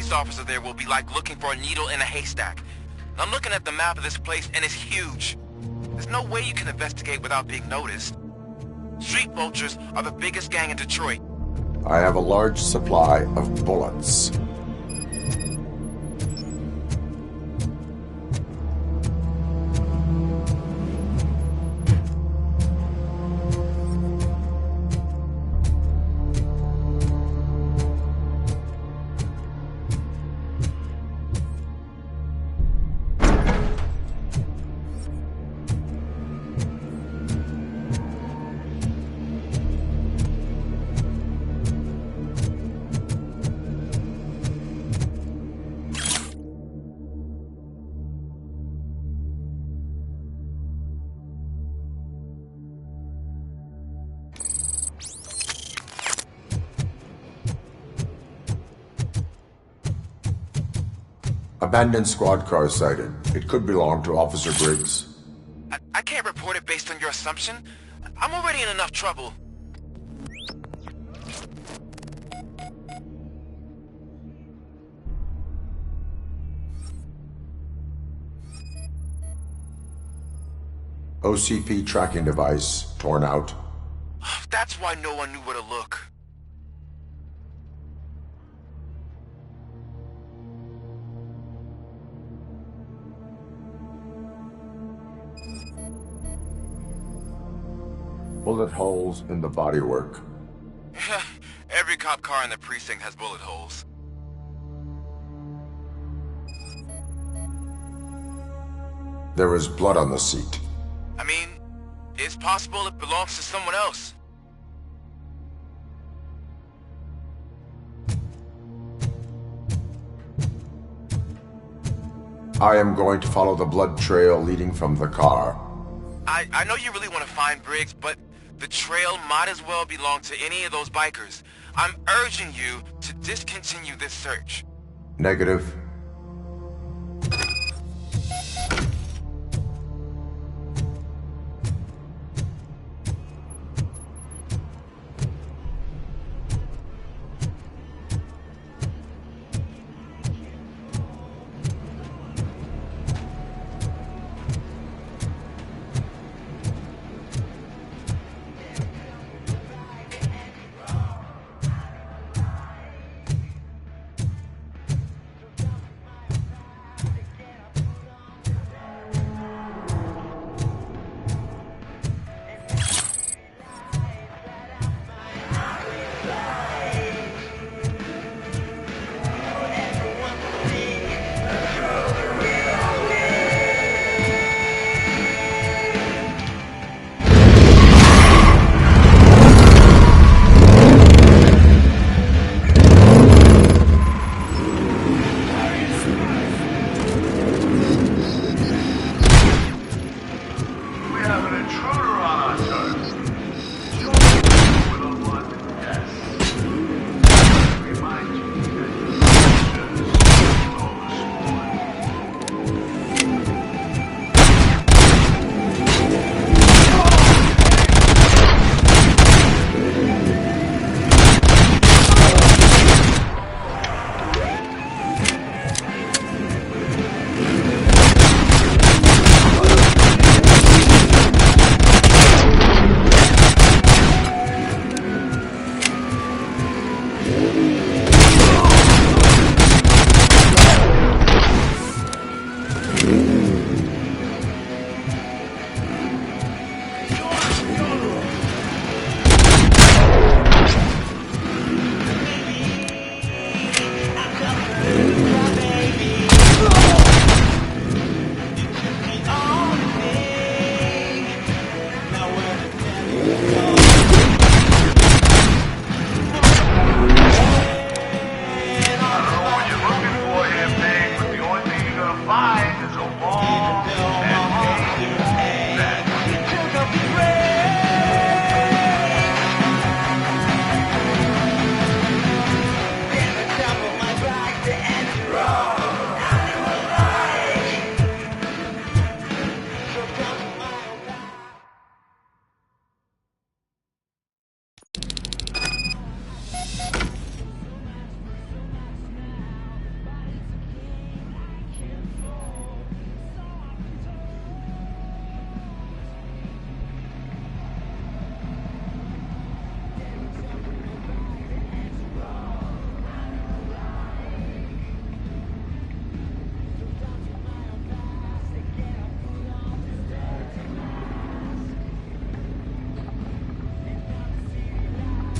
police officer there will be like looking for a needle in a haystack. I'm looking at the map of this place and it's huge. There's no way you can investigate without being noticed. Street vultures are the biggest gang in Detroit. I have a large supply of bullets. Abandoned squad car sighted. It could belong to Officer Briggs. I can't report it based on your assumption. I'm already in enough trouble. OCP tracking device torn out. That's why no one knew where to look. Bullet holes in the bodywork. Every cop car in the precinct has bullet holes. There is blood on the seat. I mean, it's possible it belongs to someone else. I am going to follow the blood trail leading from the car. I know you really want to find Briggs, but the trail might as well belong to any of those bikers. I'm urging you to discontinue this search. Negative.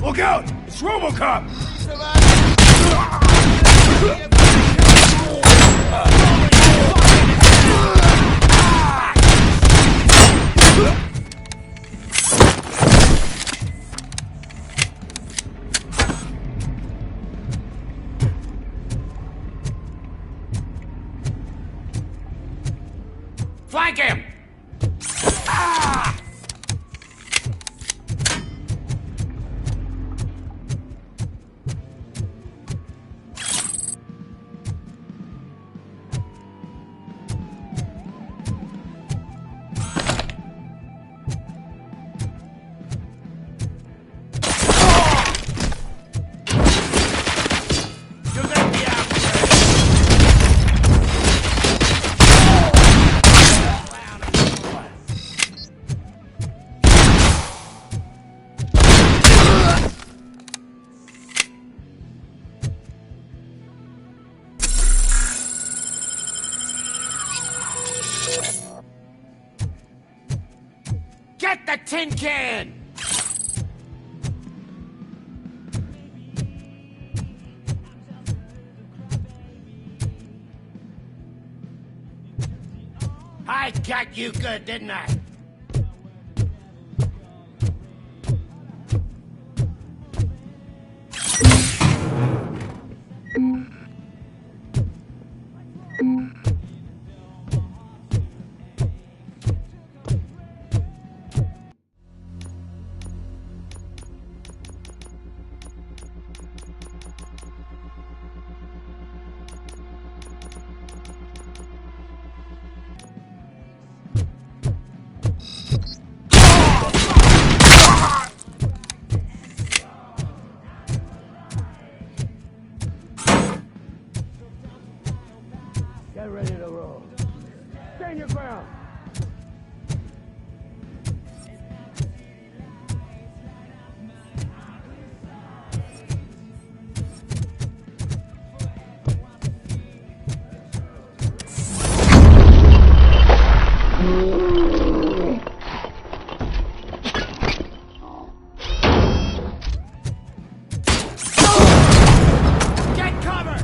Look out! It's RoboCop! Flank him! Get the tin can! I got you good, didn't I? Get ready to roll. Stand your ground. Get cover!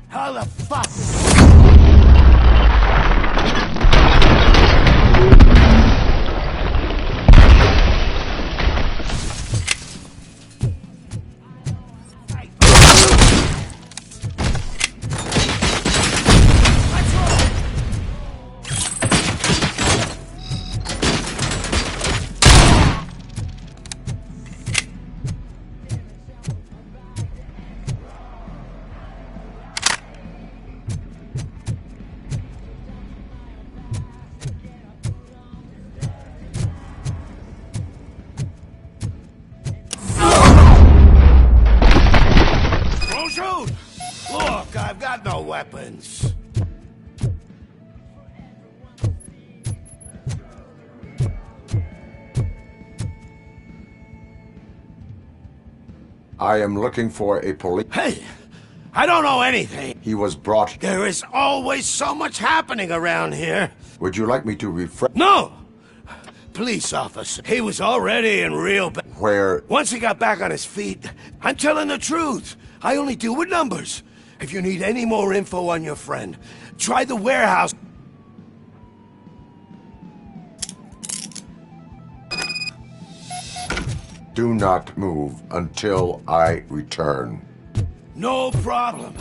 How the fuck? friends. I am looking for a police... Hey, I don't know anything. He was brought... There is always so much happening around here. Would you like me to refresh... No! Police officer. He was already in real bad. Where... Once he got back on his feet, I'm telling the truth. I only deal with numbers. If you need any more info on your friend, try the warehouse. Do not move until I return. No problem.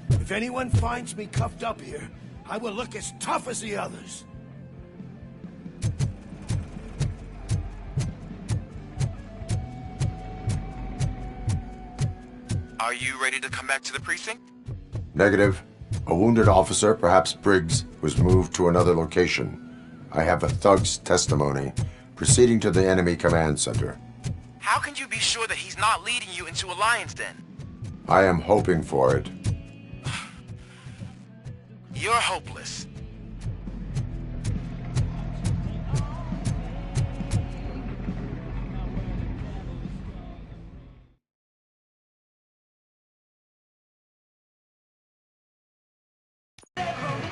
If anyone finds me cuffed up here, I will look as tough as the others. Are you ready to come back to the precinct? Negative. A wounded officer, perhaps Briggs, was moved to another location. I have a thug's testimony, proceeding to the enemy command center. How can you be sure that he's not leading you into a lion's den? I am hoping for it. You're hopeless.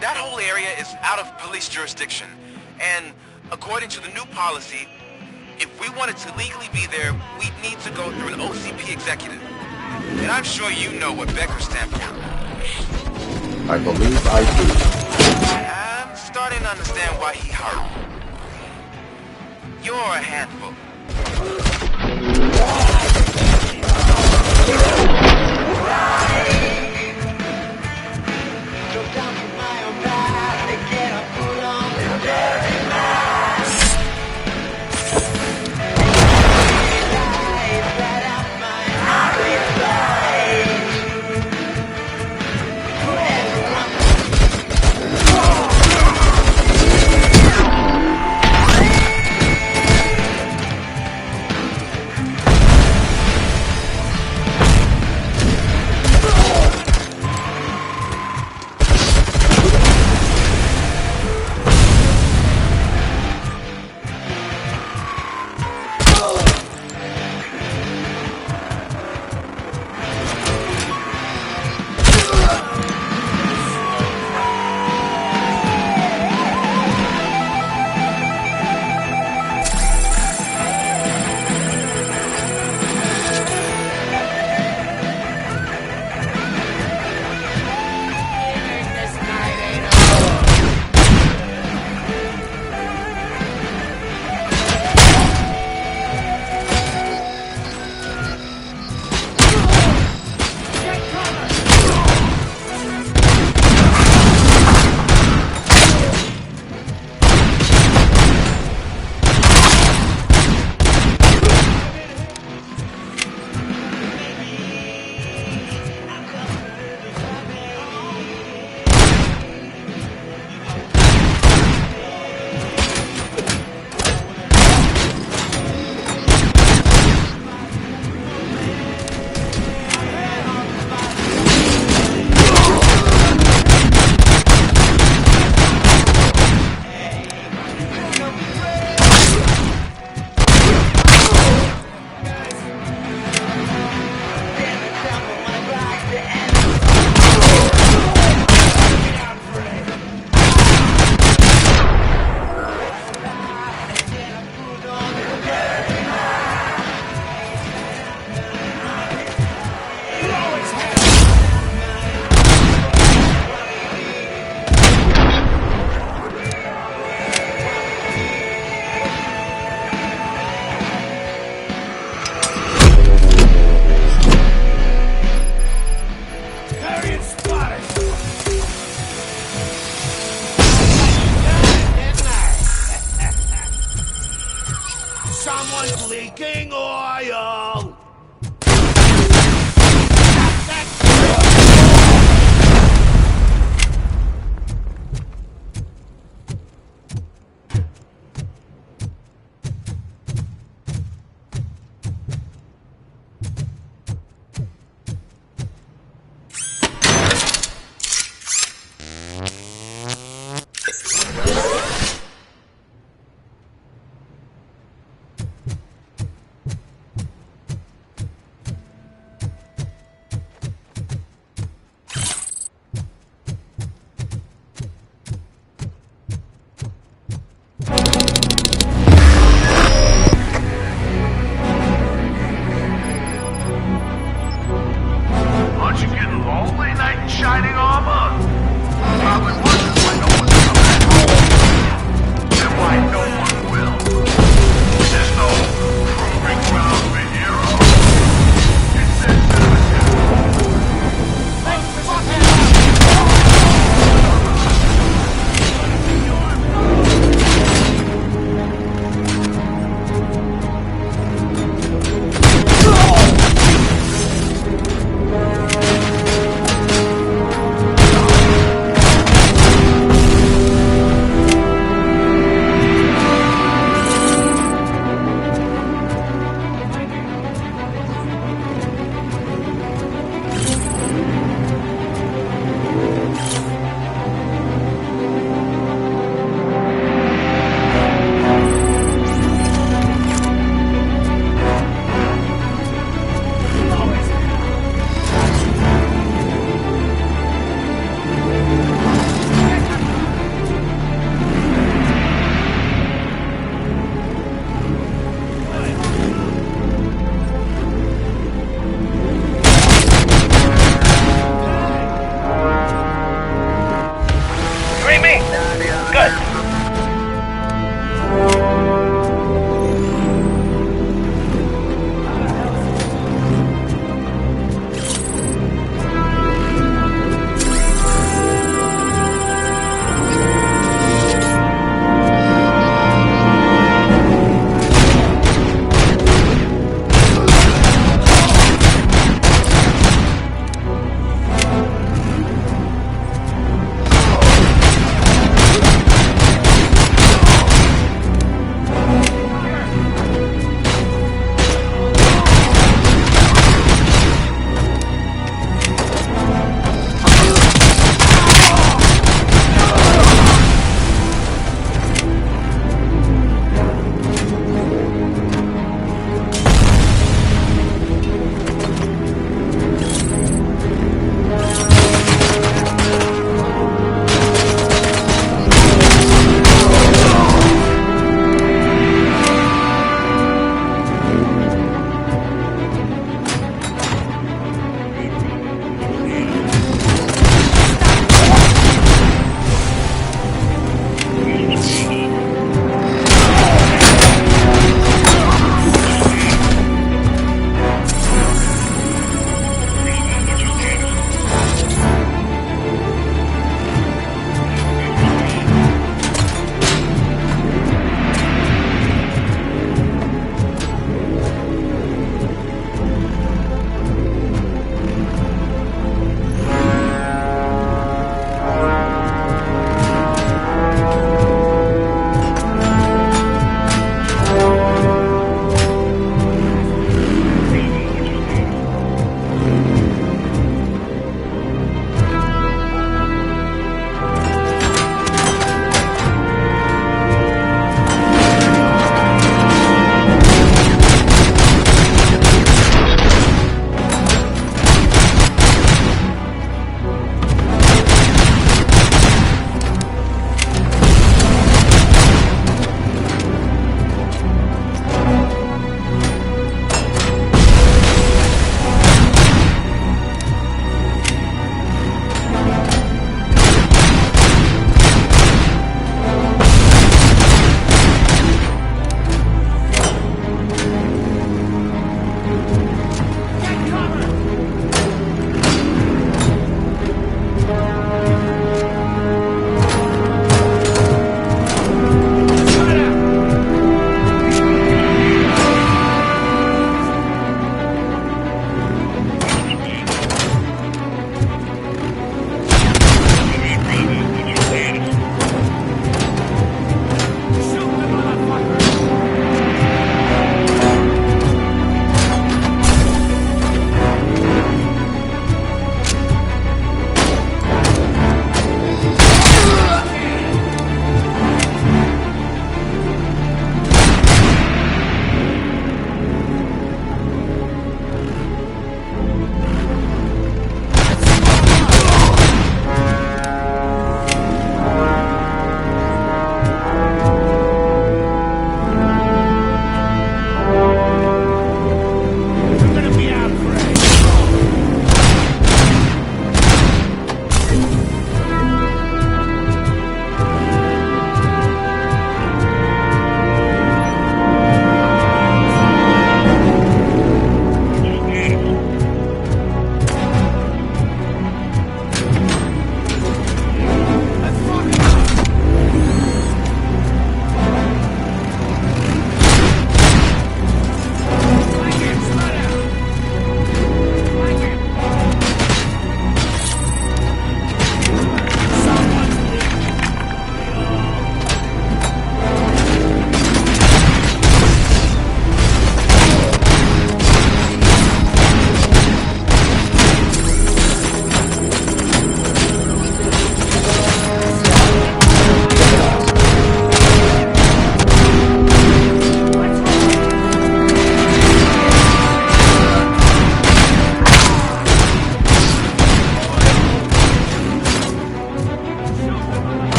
That whole area is out of police jurisdiction, and according to the new policy, if we wanted to legally be there, we'd need to go through an OCP executive. And I'm sure you know what Becker stands for. I believe I do. I'm starting to understand why he hurt. You're a handful. Someone's leaking oil!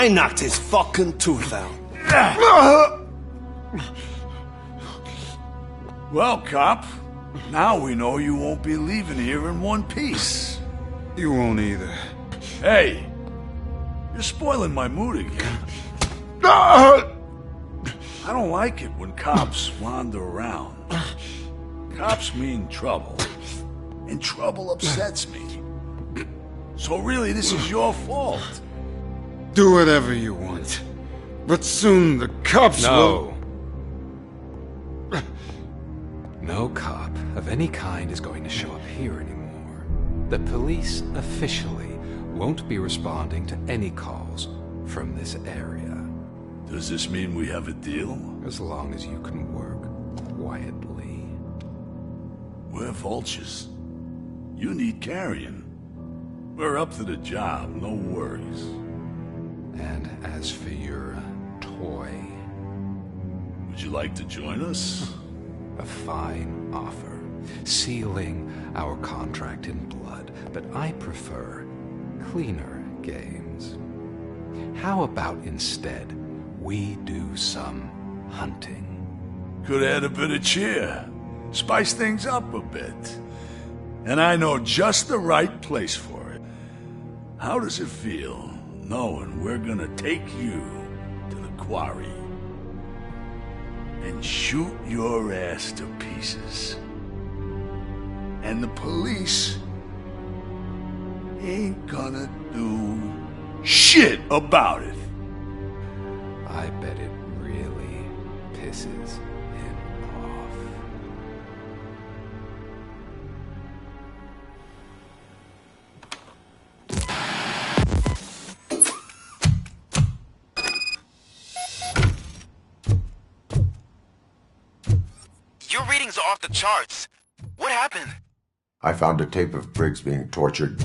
I knocked his fucking tooth out. Well, cop, now we know you won't be leaving here in one piece. You won't either. Hey, you're spoiling my mood again. I don't like it when cops wander around. Cops mean trouble, and trouble upsets me. So really, this is your fault. Do whatever you want. But soon the cops will... No cop of any kind is going to show up here anymore. The police officially won't be responding to any calls from this area. Does this mean we have a deal? As long as you can work quietly. We're vultures. You need carrying. We're up to the job, no worries. And as for your toy, Would you like to join us? a fine offer, sealing our contract in blood, but I prefer cleaner games. How about instead we do some hunting? Could add a bit of cheer. Spice things up a bit. And I know just the right place for it. How does it feel knowing we're gonna take you to the quarry and shoot your ass to pieces? And the police ain't gonna do shit about it. I bet it really pisses him off. Your readings are off the charts. What happened? I found a tape of Briggs being tortured.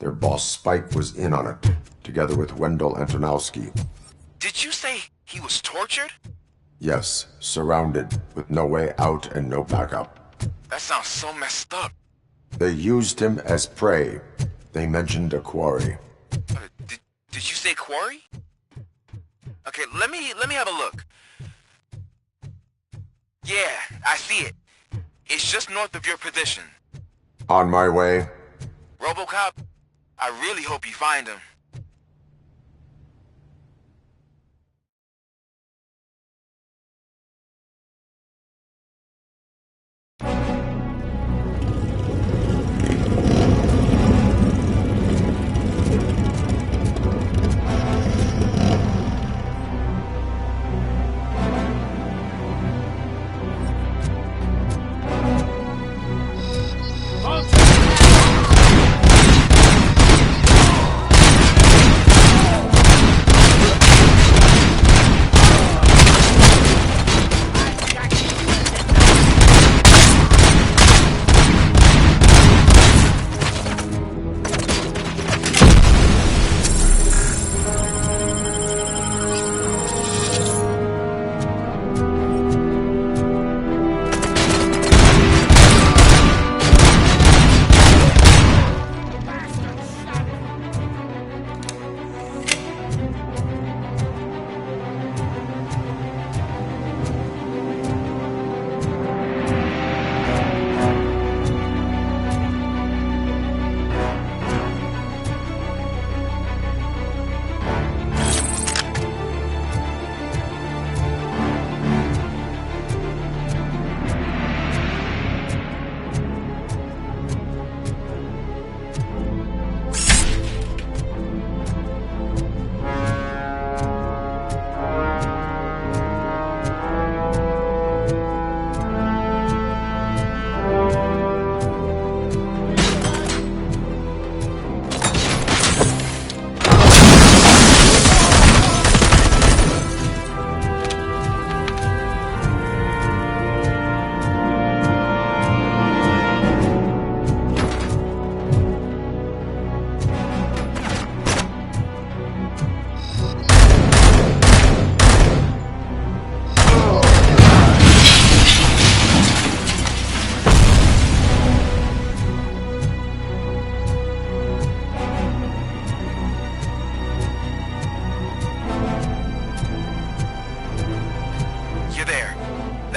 Their boss Spike was in on it, together with Wendell Antonowski. Did you say he was tortured? Yes, surrounded, with no way out and no backup. That sounds so messed up. They used him as prey. They mentioned a quarry. Did you say quarry? Okay, let me have a look. Yeah, I see it. It's just north of your position. On my way. RoboCop, I really hope you find him.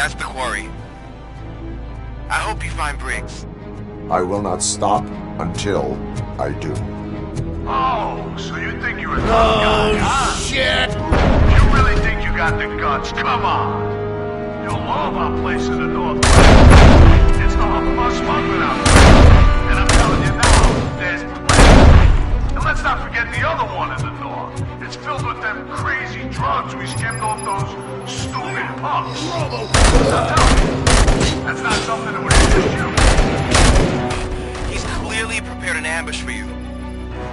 That's the quarry. I hope you find Briggs. I will not stop until I do. Oh, so you think you're a tough guy, huh? Shit! You really think you got the guts? Come on! You'll love our place in the North. It's the hub of our smuggling out there. And I'm telling you now, there's plenty. And let's not forget the other one in the North. It's filled with them crazy drugs we skimmed off those stupid punks. I'm telling you, that's not something that would interest you. He's clearly prepared an ambush for you.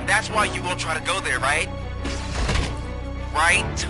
That's why you won't try to go there, right? Right?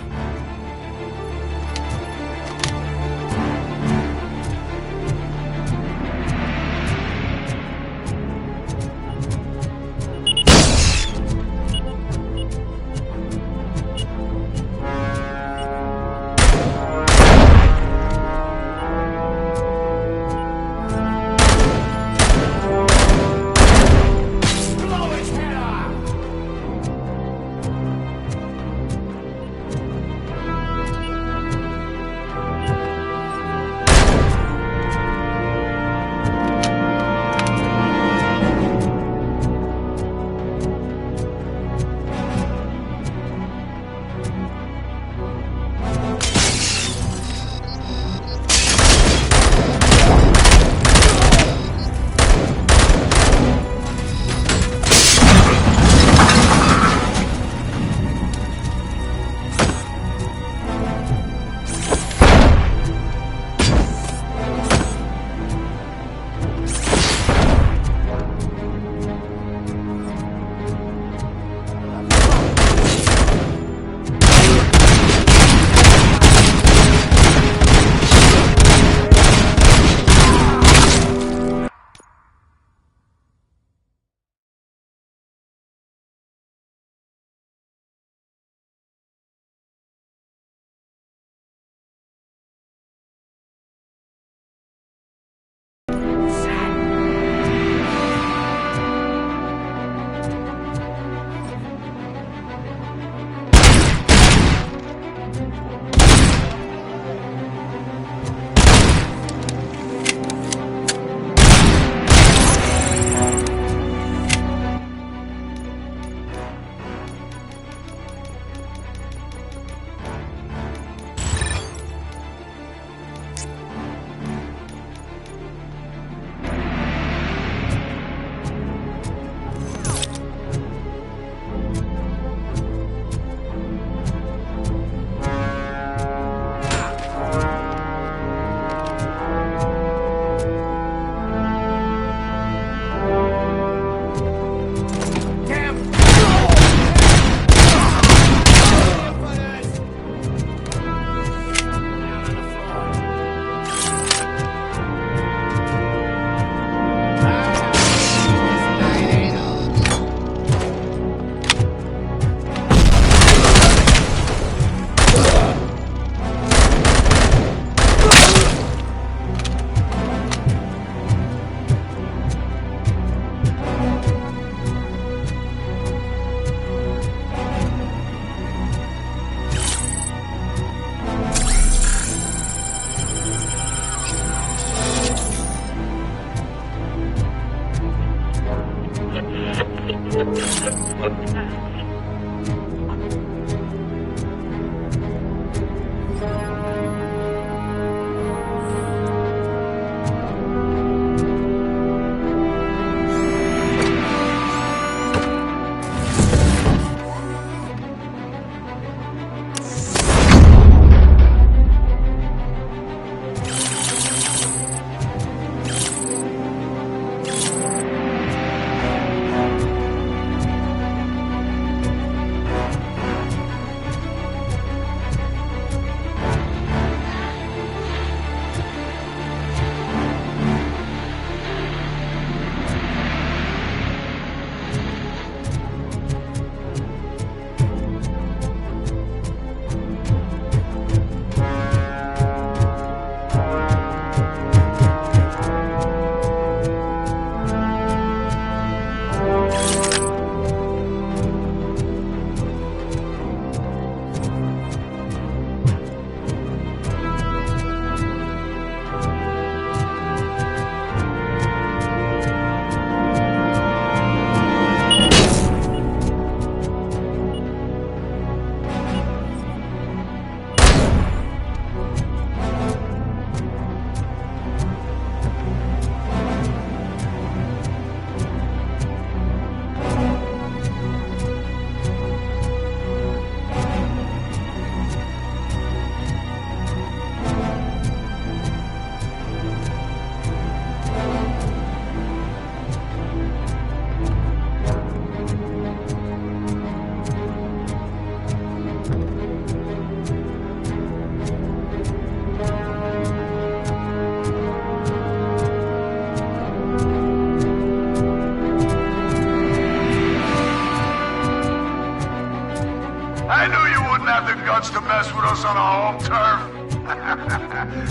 home turf?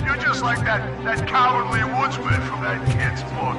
You're just like that cowardly woodsman from that kid's book.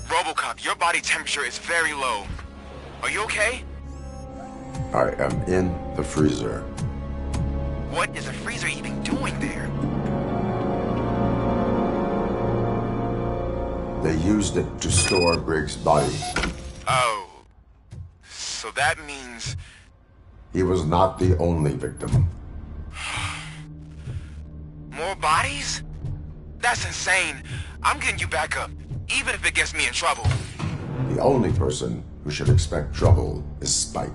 RoboCop, your body temperature is very low. Are you okay? I am in the freezer. What is the freezer even doing there? They used it to store Briggs' body. Oh. So that means... He was not the only victim. More bodies? That's insane. I'm getting you back up, even if it gets me in trouble. The only person who should expect trouble is Spike.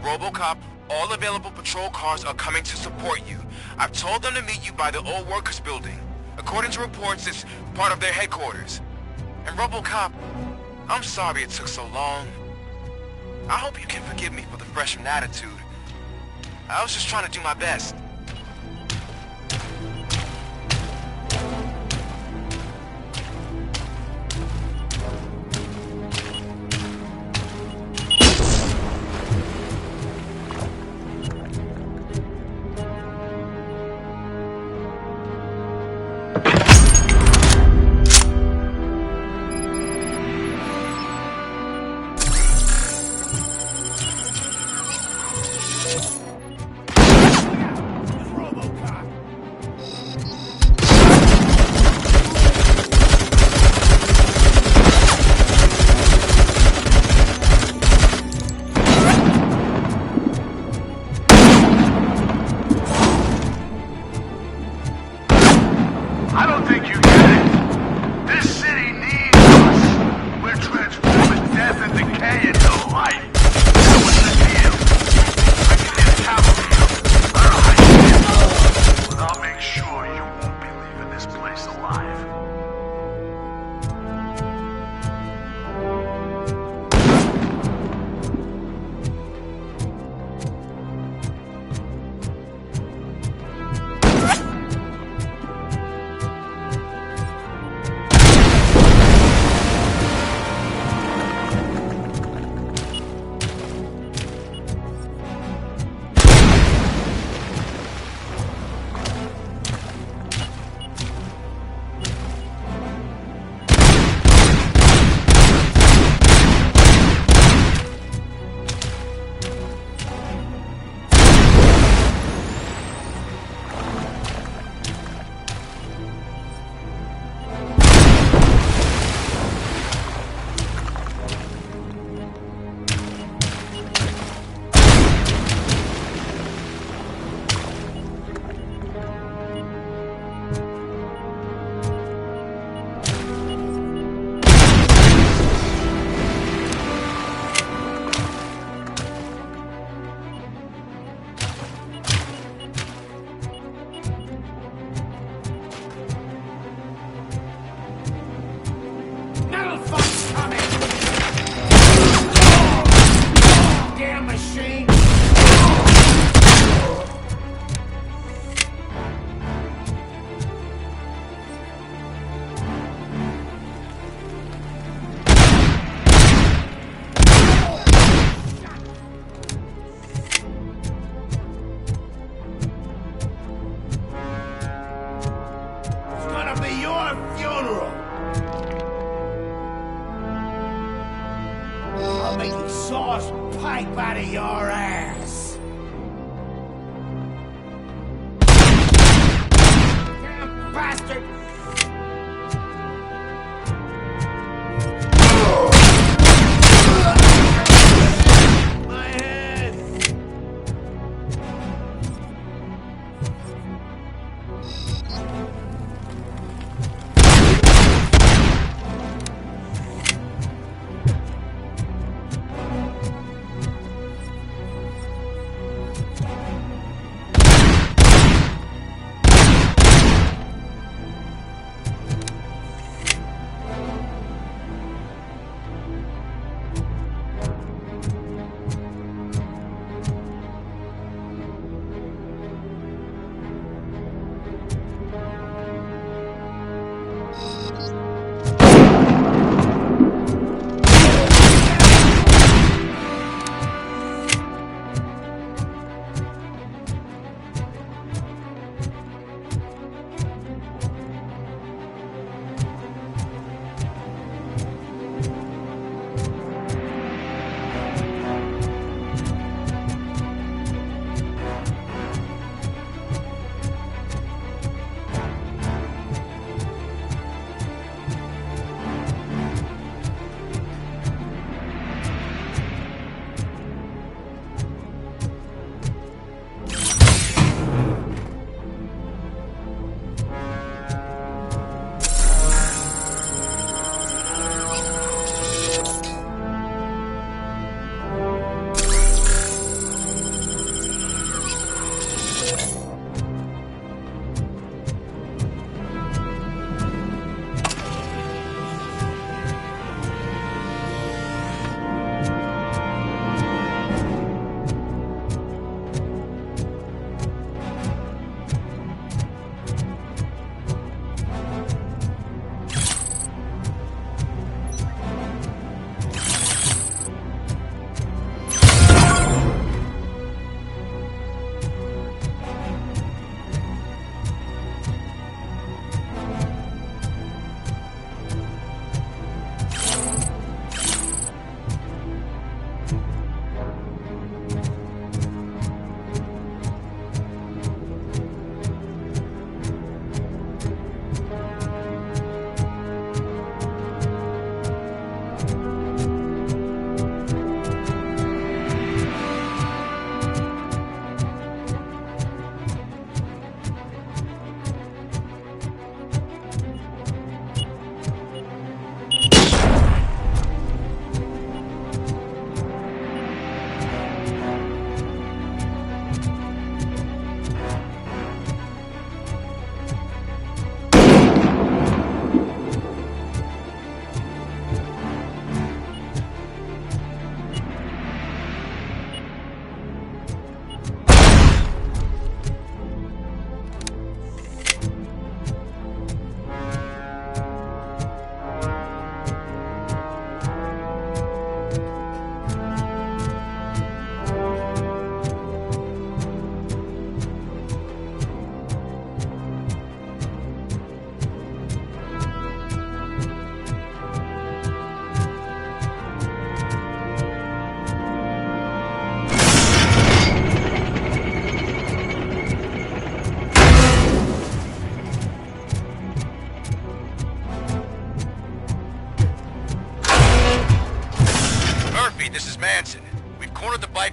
RoboCop, all available patrol cars are coming to support you. I've told them to meet you by the old workers building. According to reports, it's part of their headquarters. And RoboCop, I'm sorry it took so long. I hope you can forgive me for the freshman attitude. I was just trying to do my best. I don't think you get it. This city needs us. We're transforming death and decay into life. That was the deal. I can hit cavalry. I don't know how you did it, but I'll make sure you won't be leaving this place alive. Sauce pipe out of your ass! Damn bastard! My head!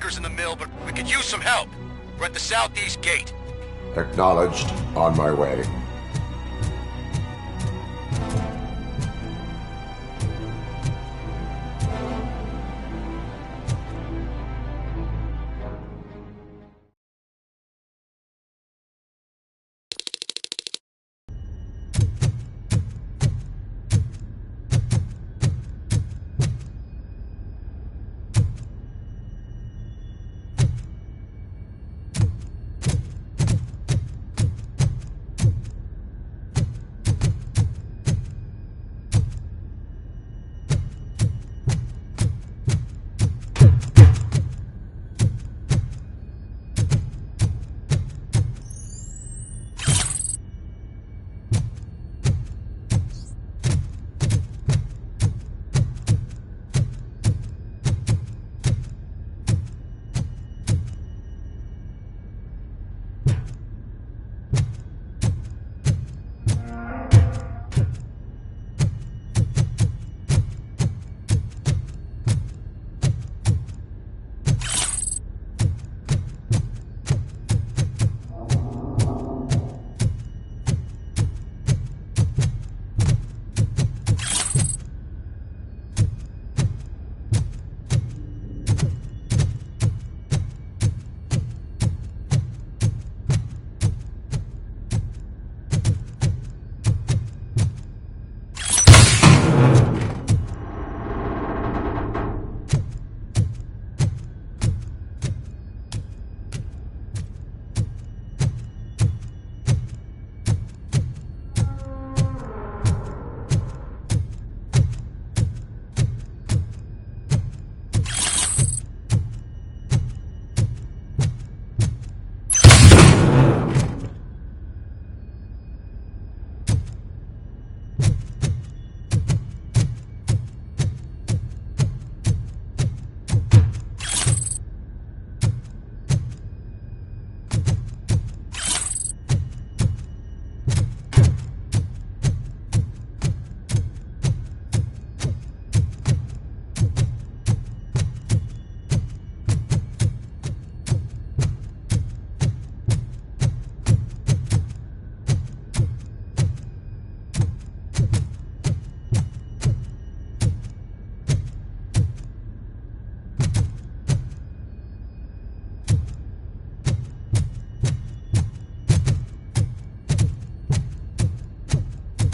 workers in the mill, but we could use some help. We're at the southeast gate. Acknowledged. On my way.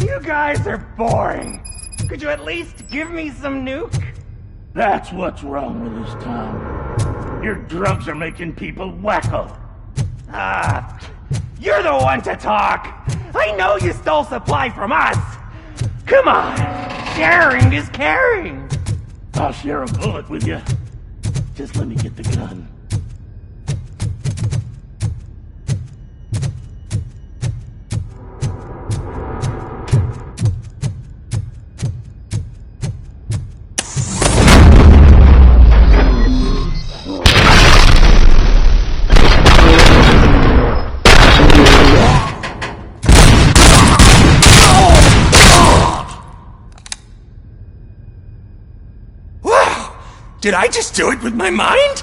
You guys are boring. Could you at least give me some nuke? That's what's wrong with this town. Your drugs are making people wacko. Ah, you're the one to talk. I know you stole supply from us. Come on, sharing is caring. I'll share a bullet with you. Just let me get the gun. Did I just do it with my mind?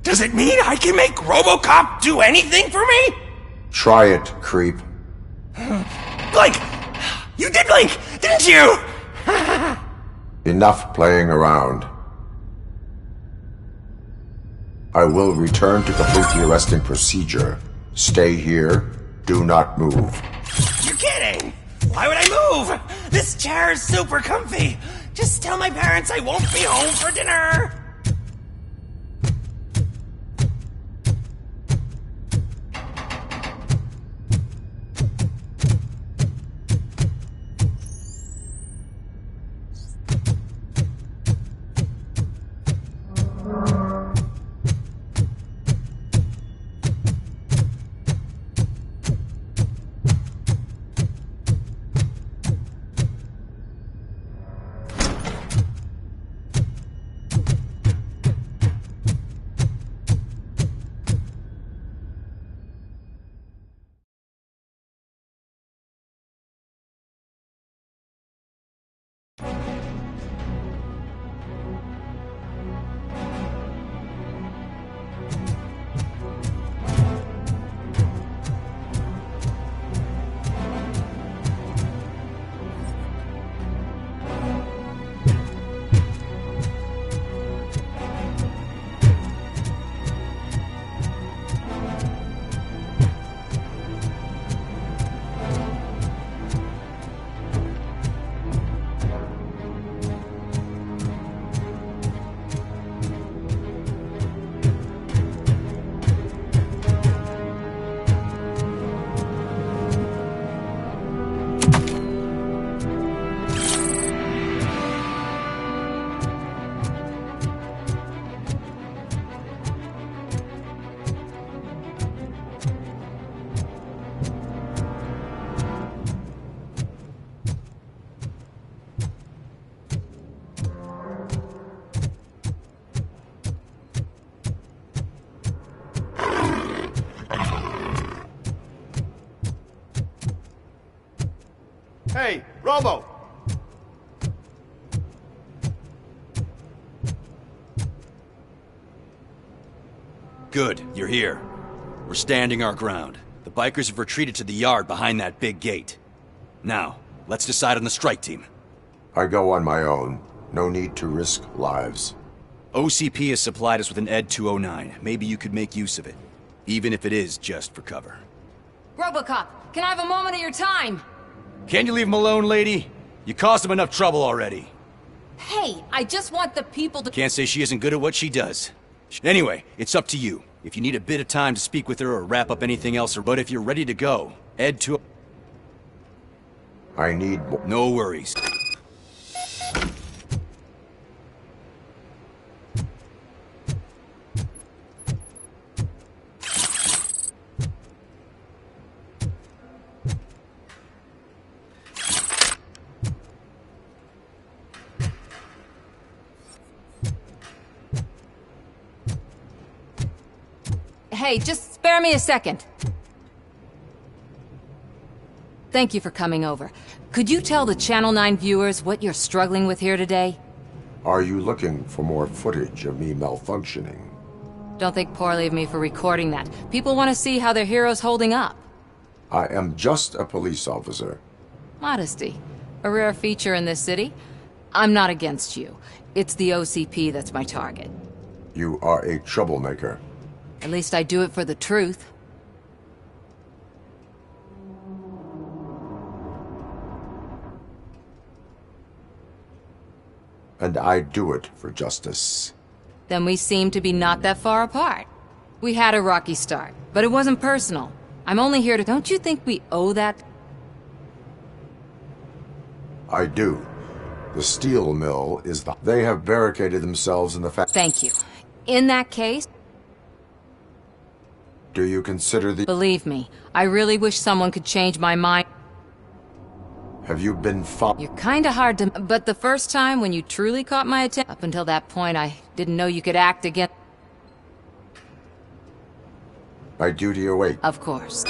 Does it mean I can make RoboCop do anything for me? Try it, creep. Blink! You did blink, didn't you? Enough playing around. I will return to complete the arresting procedure. Stay here. Do not move. You're kidding! Why would I move? This chair is super comfy. Just tell my parents I won't be home for dinner. Hey, Robo! Good, you're here. We're standing our ground. The bikers have retreated to the yard behind that big gate. Now, let's decide on the strike team. I go on my own. No need to risk lives. OCP has supplied us with an ED 209. Maybe you could make use of it. Even if it is just for cover. Robocop, can I have a moment of your time? Can you leave him alone, lady? You caused him enough trouble already. Hey, I just want the people to— Can't say she isn't good at what she does. Anyway, it's up to you. If you need a bit of time to speak with her or wrap up anything else, but if you're ready to go, ED 2... I need... No worries. Hey, just spare me a second. Thank you for coming over. Could you tell the Channel 9 viewers what you're struggling with here today? Are you looking for more footage of me malfunctioning? Don't think poorly of me for recording that. People want to see how their hero's holding up. I am just a police officer. Modesty. A rare feature in this city. I'm not against you. It's the OCP that's my target. You are a troublemaker. At least I do it for the truth. And I do it for justice. Then we seem to be not that far apart. We had a rocky start, but it wasn't personal. I'm only here to— Don't you think we owe that? I do. The steel mill is the... They have barricaded themselves in the Thank you. In that case... Do you consider the... Believe me, I really wish someone could change my mind. Have you been You're kinda hard to— But the first time when you truly caught my attention— Up until that point, I didn't know you could act again. My duty awaits. Of course.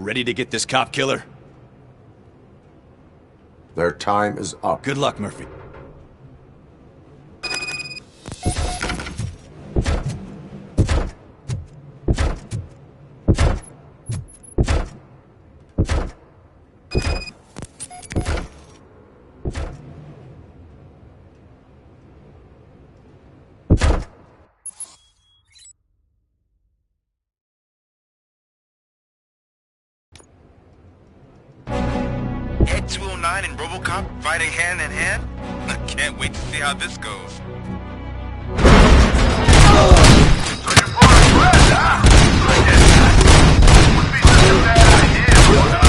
Ready to get this cop killer? Their time is up. Good luck, Murphy. Ed 209 and RoboCop fighting hand in hand? I can't wait to see how this goes. So you brought a friend, huh? I get that. Wouldn't be such a bad idea for one of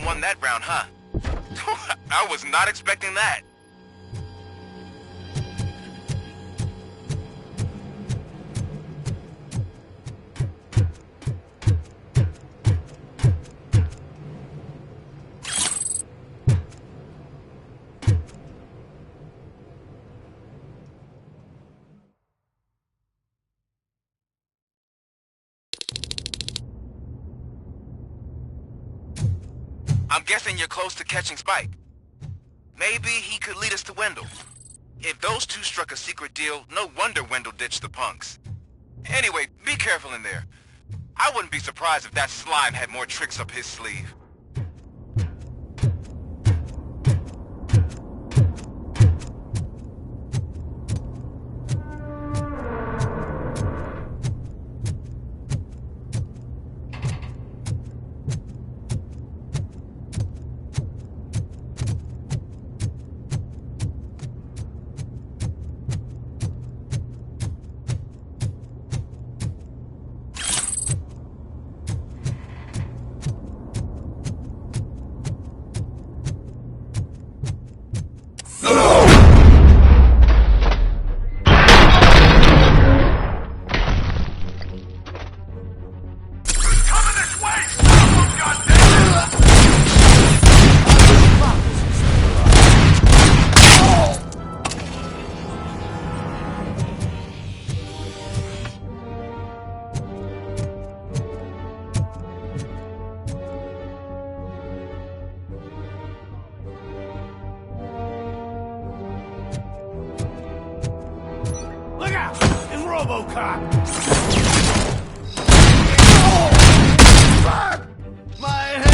Won that round, huh? I was not expecting that. I'm guessing you're close to catching Spike. Maybe he could lead us to Wendell. If those two struck a secret deal, no wonder Wendell ditched the punks. Anyway, be careful in there. I wouldn't be surprised if that slime had more tricks up his sleeve. RoboCop! Fuck! My head!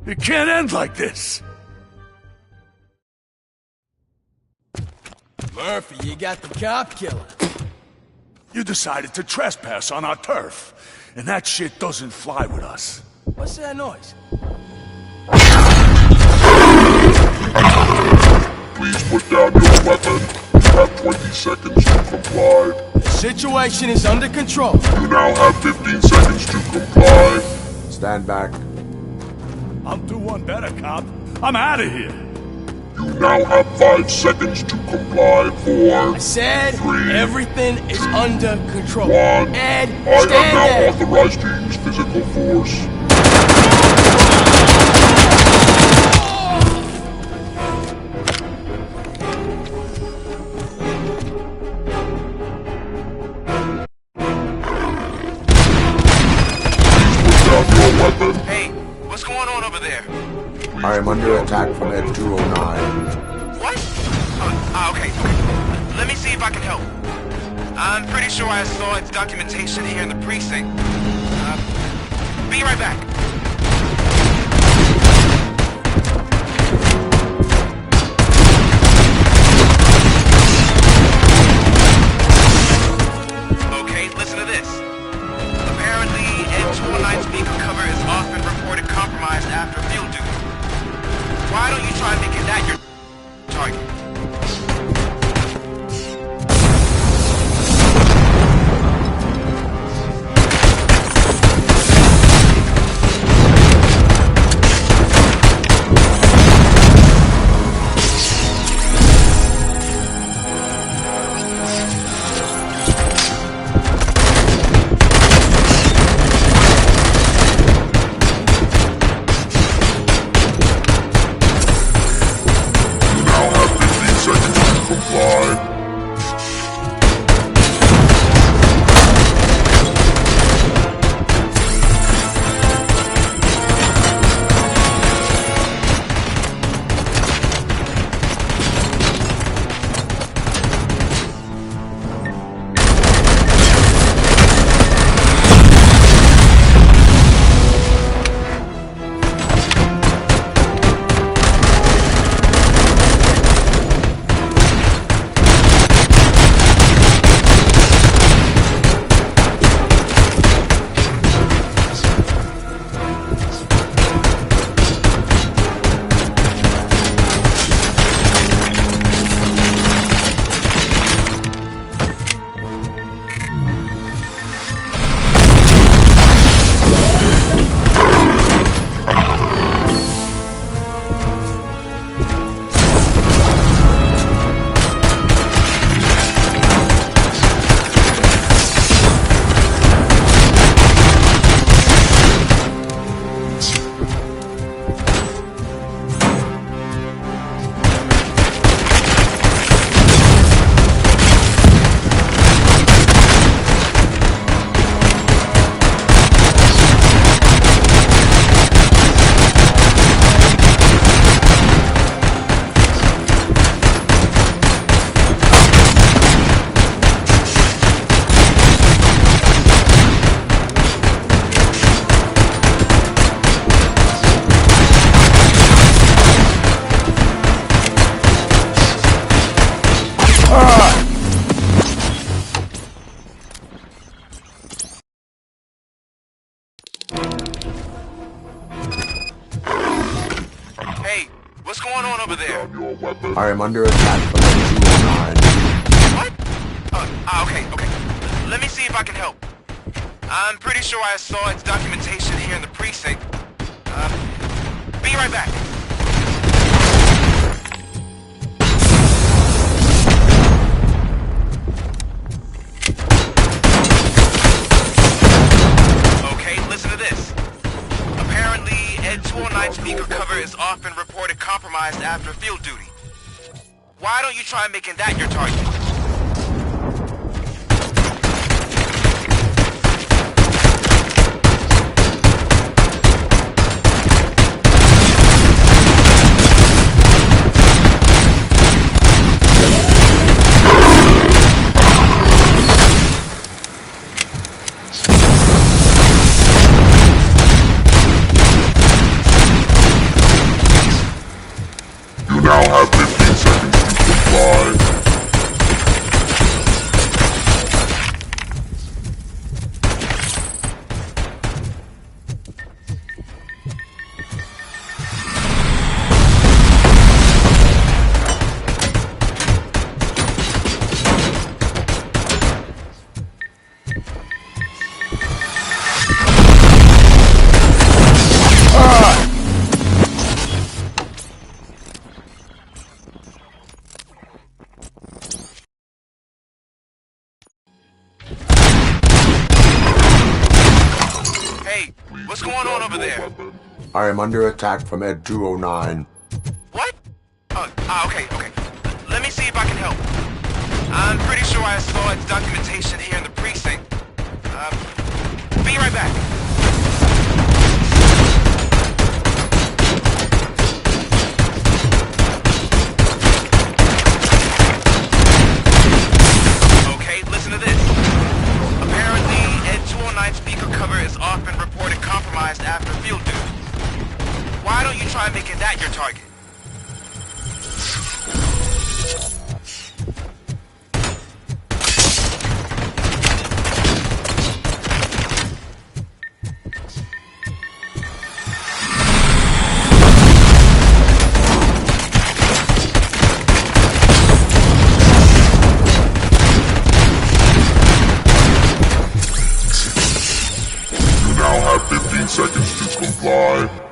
It can't end like this. Murphy, you got the cop killer. You decided to trespass on our turf, and that shit doesn't fly with us. What's that noise? Please put down your weapon. You have 20 seconds to comply. The situation is under control. You now have 15 seconds to comply. Stand back. I'll do one better, cop. I'm out of here. You now have 5 seconds to comply. 4. I said 3, everything is under control. 1. Ed, I stand am now there. authorized to use physical force. Hey, what's going on over there? I am under attack from Ed 209. What? Okay. Let me see if I can help. I'm pretty sure I saw its documentation here in the precinct. Be right back. Okay, listen to this. Apparently, Ed 209's beacon cover is often reported compromised after field duty. Why don't you try making that your target? Hey, what's going on over there? I am under attack from Ed 209. What? Okay. Let me see if I can help. I'm pretty sure I saw its documentation here in the precinct. Be right back. Okay, listen to this. Apparently, Ed 209's speaker cover is often reported compromised after field duty. Why don't you try making that your target? What's going on over there? I am under attack from Ed 209. What? Okay. Let me see if I can help. I'm pretty sure I saw its documentation here in the precinct. Be right back. Okay, listen to this. Apparently, Ed 209 speaker cover is off and reported compromised after field duty. Why don't you try making that your target? You now have 15 seconds to comply.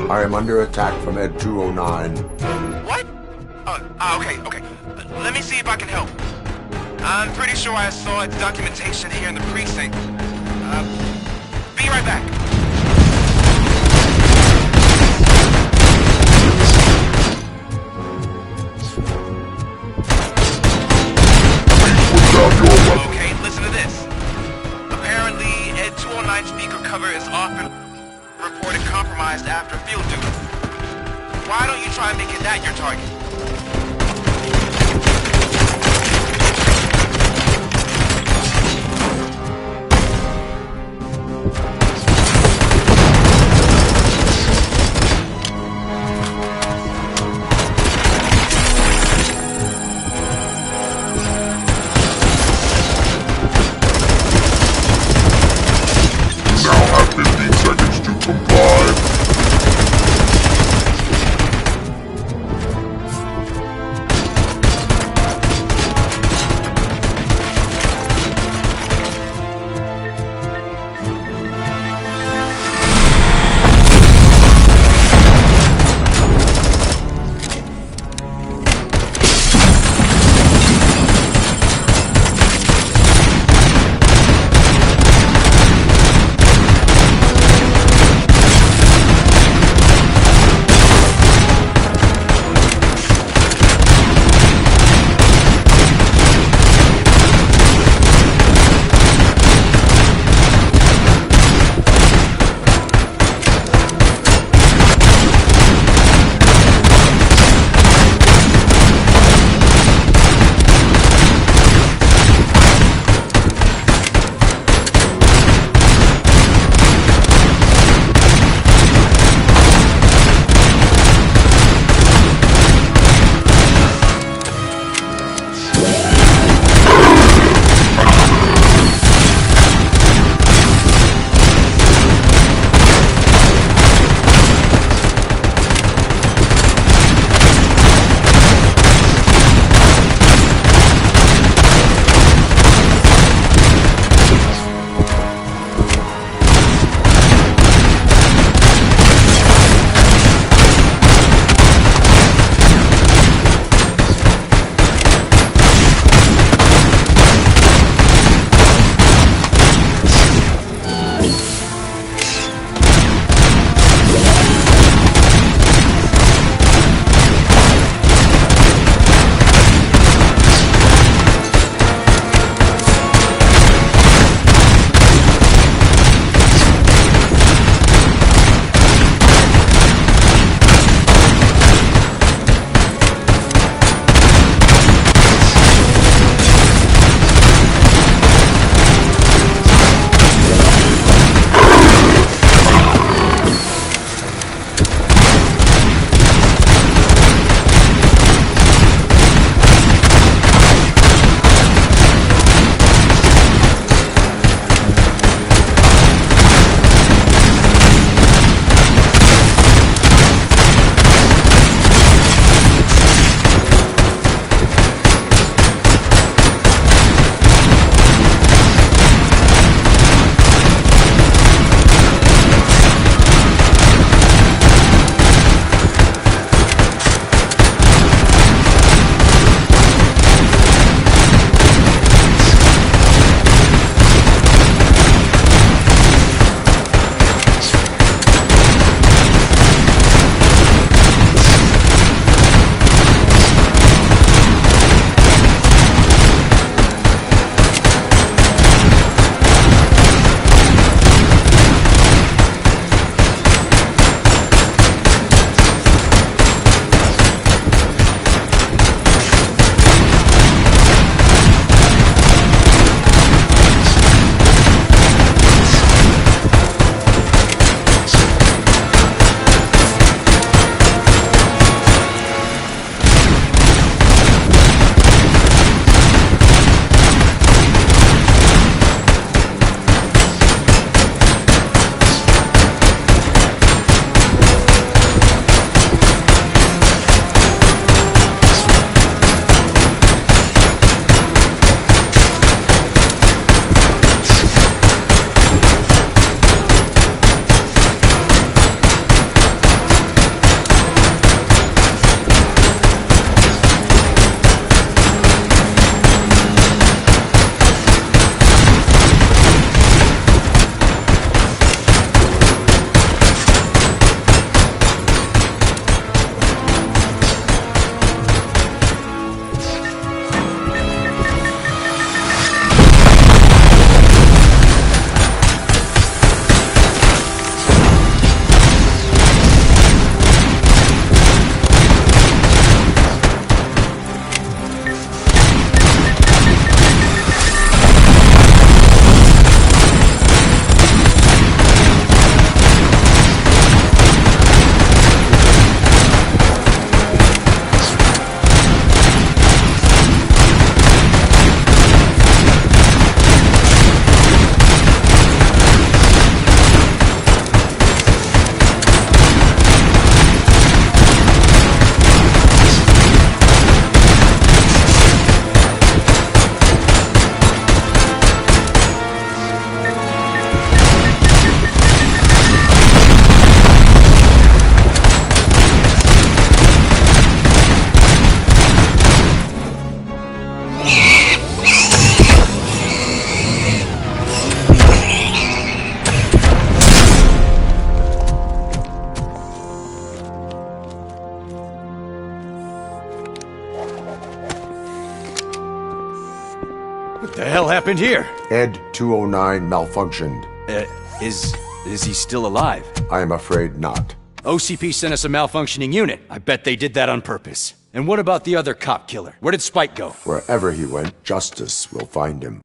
I am under attack from Ed 209. What? Okay. Let me see if I can help. I'm pretty sure I saw its documentation here in the precinct. Be right back. Okay, listen to this. Apparently, Ed 209 speaker cover is often reported compromised after field duty. Why don't you try making that your target? You now have 15 seconds to comply. hell happened here? Ed 209 malfunctioned. Is he still alive? I am afraid not. OCP sent us a malfunctioning unit. I bet they did that on purpose. And what about the other cop killer? Where did Spike go? Wherever he went, justice will find him.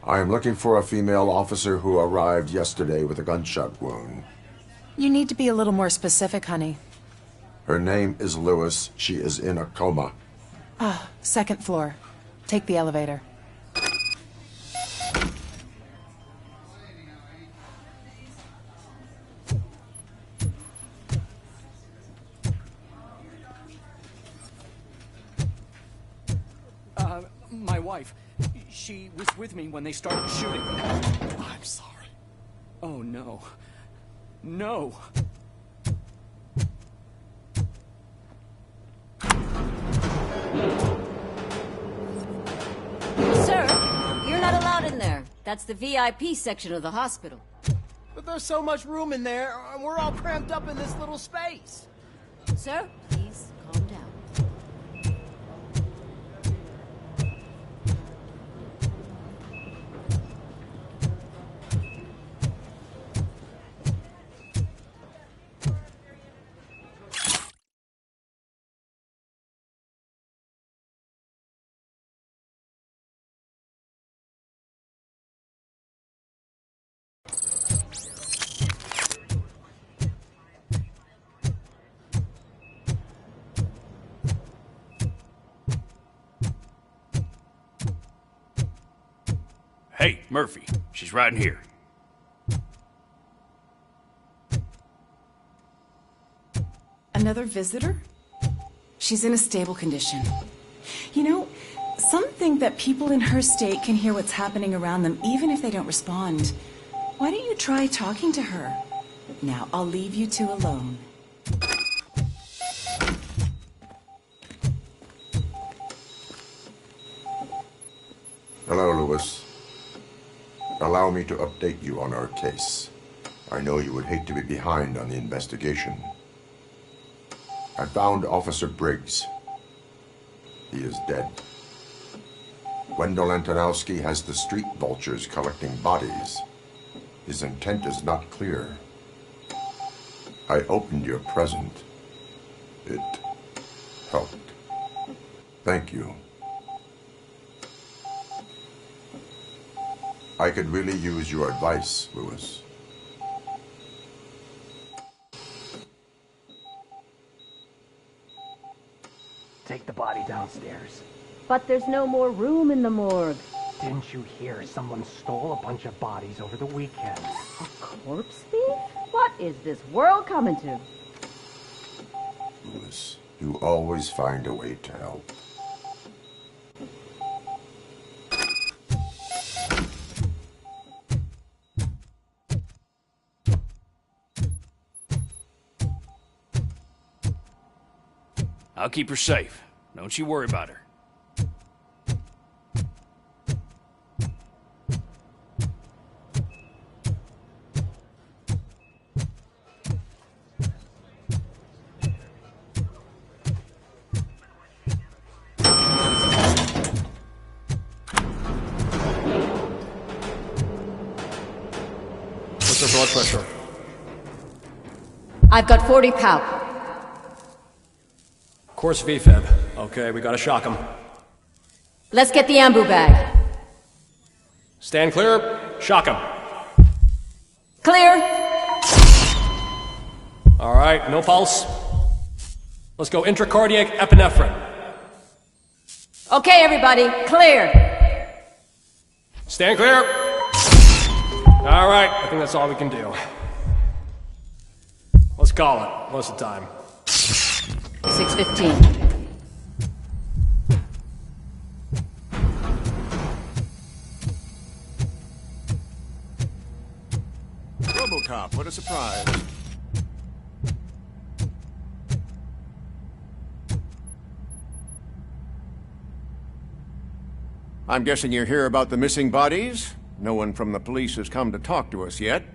I am looking for a female officer who arrived yesterday with a gunshot wound. You need to be a little more specific, honey. Her name is Lewis. She is in a coma. Ah, second floor. Take the elevator. My wife. She was with me when they started shooting. I'm sorry. Oh, no. No. Sir, you're not allowed in there. That's the VIP section of the hospital. But there's so much room in there, and we're all cramped up in this little space. Sir, please calm down. Hey, Murphy. She's right in here. Another visitor? She's in a stable condition. You know, some think that people in her state can hear what's happening around them even if they don't respond. Why don't you try talking to her? Now, I'll leave you two alone. Hello, Lewis. Allow me to update you on our case. I know you would hate to be behind on the investigation. I found Officer Briggs. He is dead. Wendell Antonowski has the street vultures collecting bodies. His intent is not clear. I opened your present. It helped. Thank you. I could really use your advice, Lewis. Take the body downstairs. But there's no more room in the morgue. Didn't you hear someone stole a bunch of bodies over the weekend? A corpse thief? What is this world coming to? Lewis, you always find a way to help. I'll keep her safe. Don't you worry about her. What's her blood pressure? I've got 40 pow. Course VFib. Okay, we gotta shock him. Let's get the ambu bag. Stand clear. Shock him. Clear. All right, no pulse. Let's go intracardiac epinephrine. Okay, everybody, clear. Stand clear. All right, I think that's all we can do. Let's call it. What's the time? 6:15. RoboCop, what a surprise. I'm guessing you're here about the missing bodies? No one from the police has come to talk to us yet.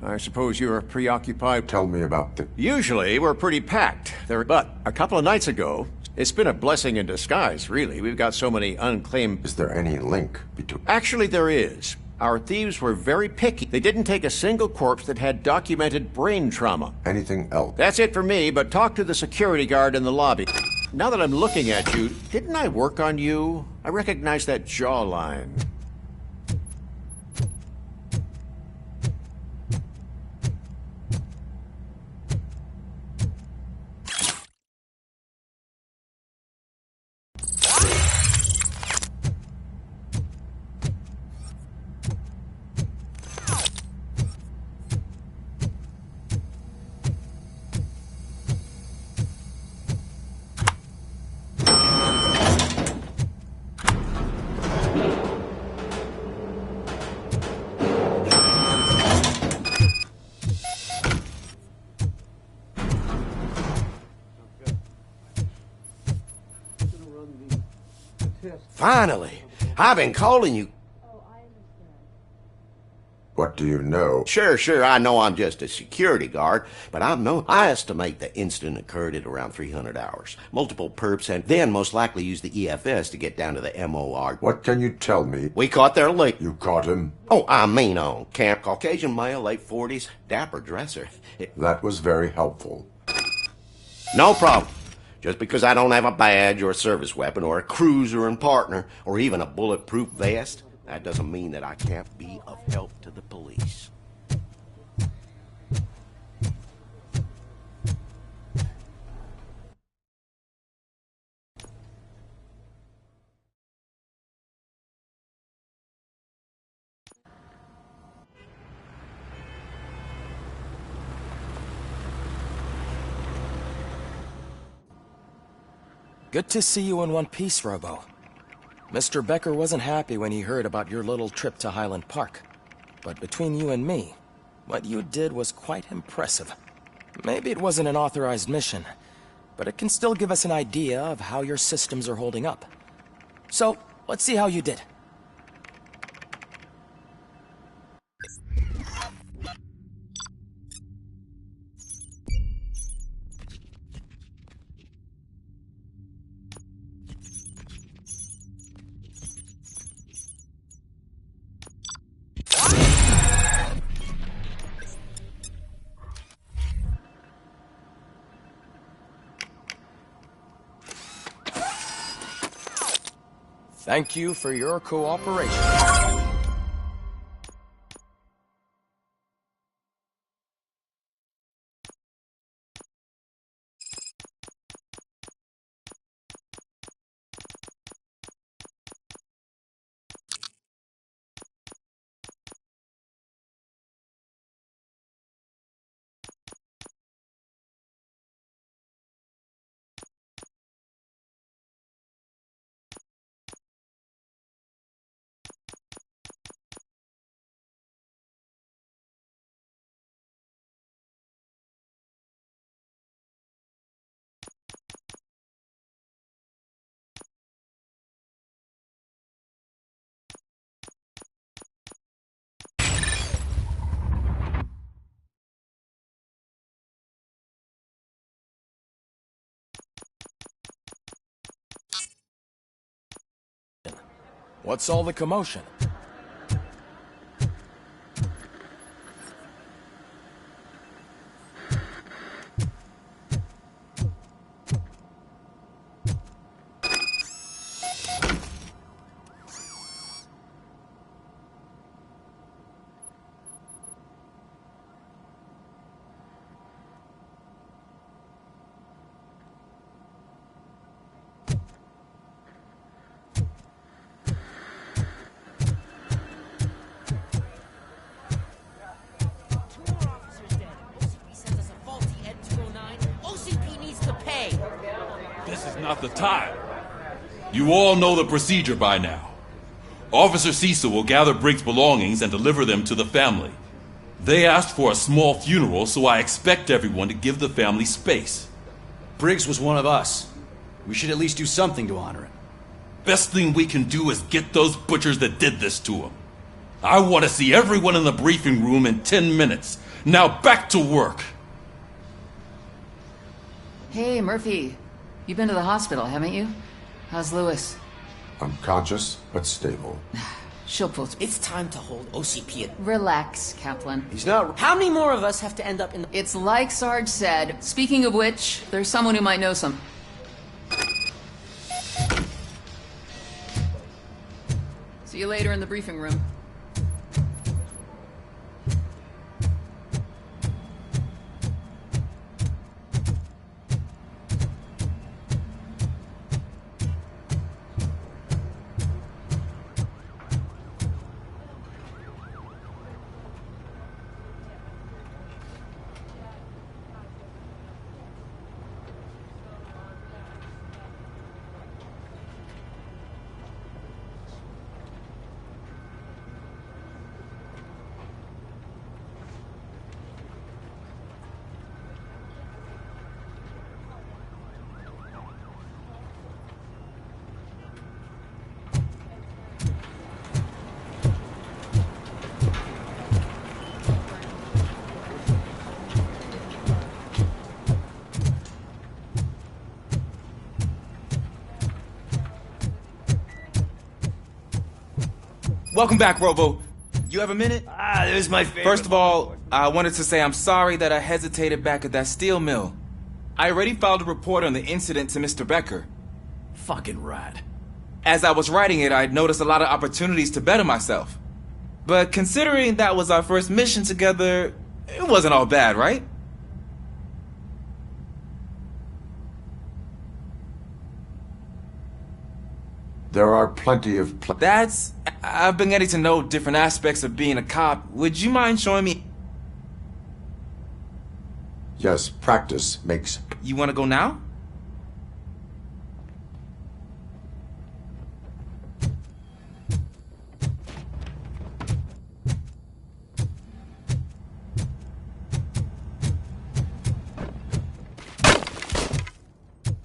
I suppose you're preoccupied. Tell me about the... Usually, we're pretty packed. But a couple of nights ago, it's been a blessing in disguise, really. We've got so many unclaimed... Is there any link between... Actually, there is. Our thieves were very picky. They didn't take a single corpse that had documented brain trauma. Anything else? That's it for me, but talk to the security guard in the lobby. Now that I'm looking at you, didn't I work on you? I recognize that jawline. Finally! I've been calling you. What do you know? Sure, I know I'm just a security guard, but I estimate the incident occurred at around 300 hours. Multiple perps and then most likely used the EFS to get down to the MOR. What can you tell me? We caught their leak. You caught him? Oh, I mean on camp. Caucasian male, late 40s, dapper dresser. That was very helpful. No problem. Just because I don't have a badge or a service weapon or a cruiser and partner or even a bulletproof vest, that doesn't mean that I can't be of help to the police. Good to see you in one piece, Robo. Mr. Becker wasn't happy when he heard about your little trip to Highland Park. But between you and me, what you did was quite impressive. Maybe it wasn't an authorized mission, but it can still give us an idea of how your systems are holding up. So, let's see how you did. Thank you for your cooperation. What's all the commotion? is not the time. You all know the procedure by now. Officer Cecil will gather Briggs' belongings and deliver them to the family. They asked for a small funeral, so I expect everyone to give the family space. Briggs was one of us. We should at least do something to honor him. Best thing we can do is get those butchers that did this to him. I want to see everyone in the briefing room in 10 minutes. Now back to work. Hey, Murphy. You've been to the hospital, haven't you? How's Lewis? Unconscious, but stable. She'll pull through. It's time to hold OCP at... Relax, Kaplan. He's not... How many more of us have to end up in the... It's like Sarge said. Speaking of which, there's someone who might know some. See you later in the briefing room. Welcome back, Robo. You have a minute? It was my favorite. First of all, I wanted to say I'm sorry that I hesitated back at that steel mill. I already filed a report on the incident to Mr. Becker. Fucking rad. As I was writing it, I'd noticed a lot of opportunities to better myself. But considering that was our first mission together, it wasn't all bad, right? There are plenty of... I've been getting to know different aspects of being a cop. Would you mind showing me? Yes, practice makes... You want to go now?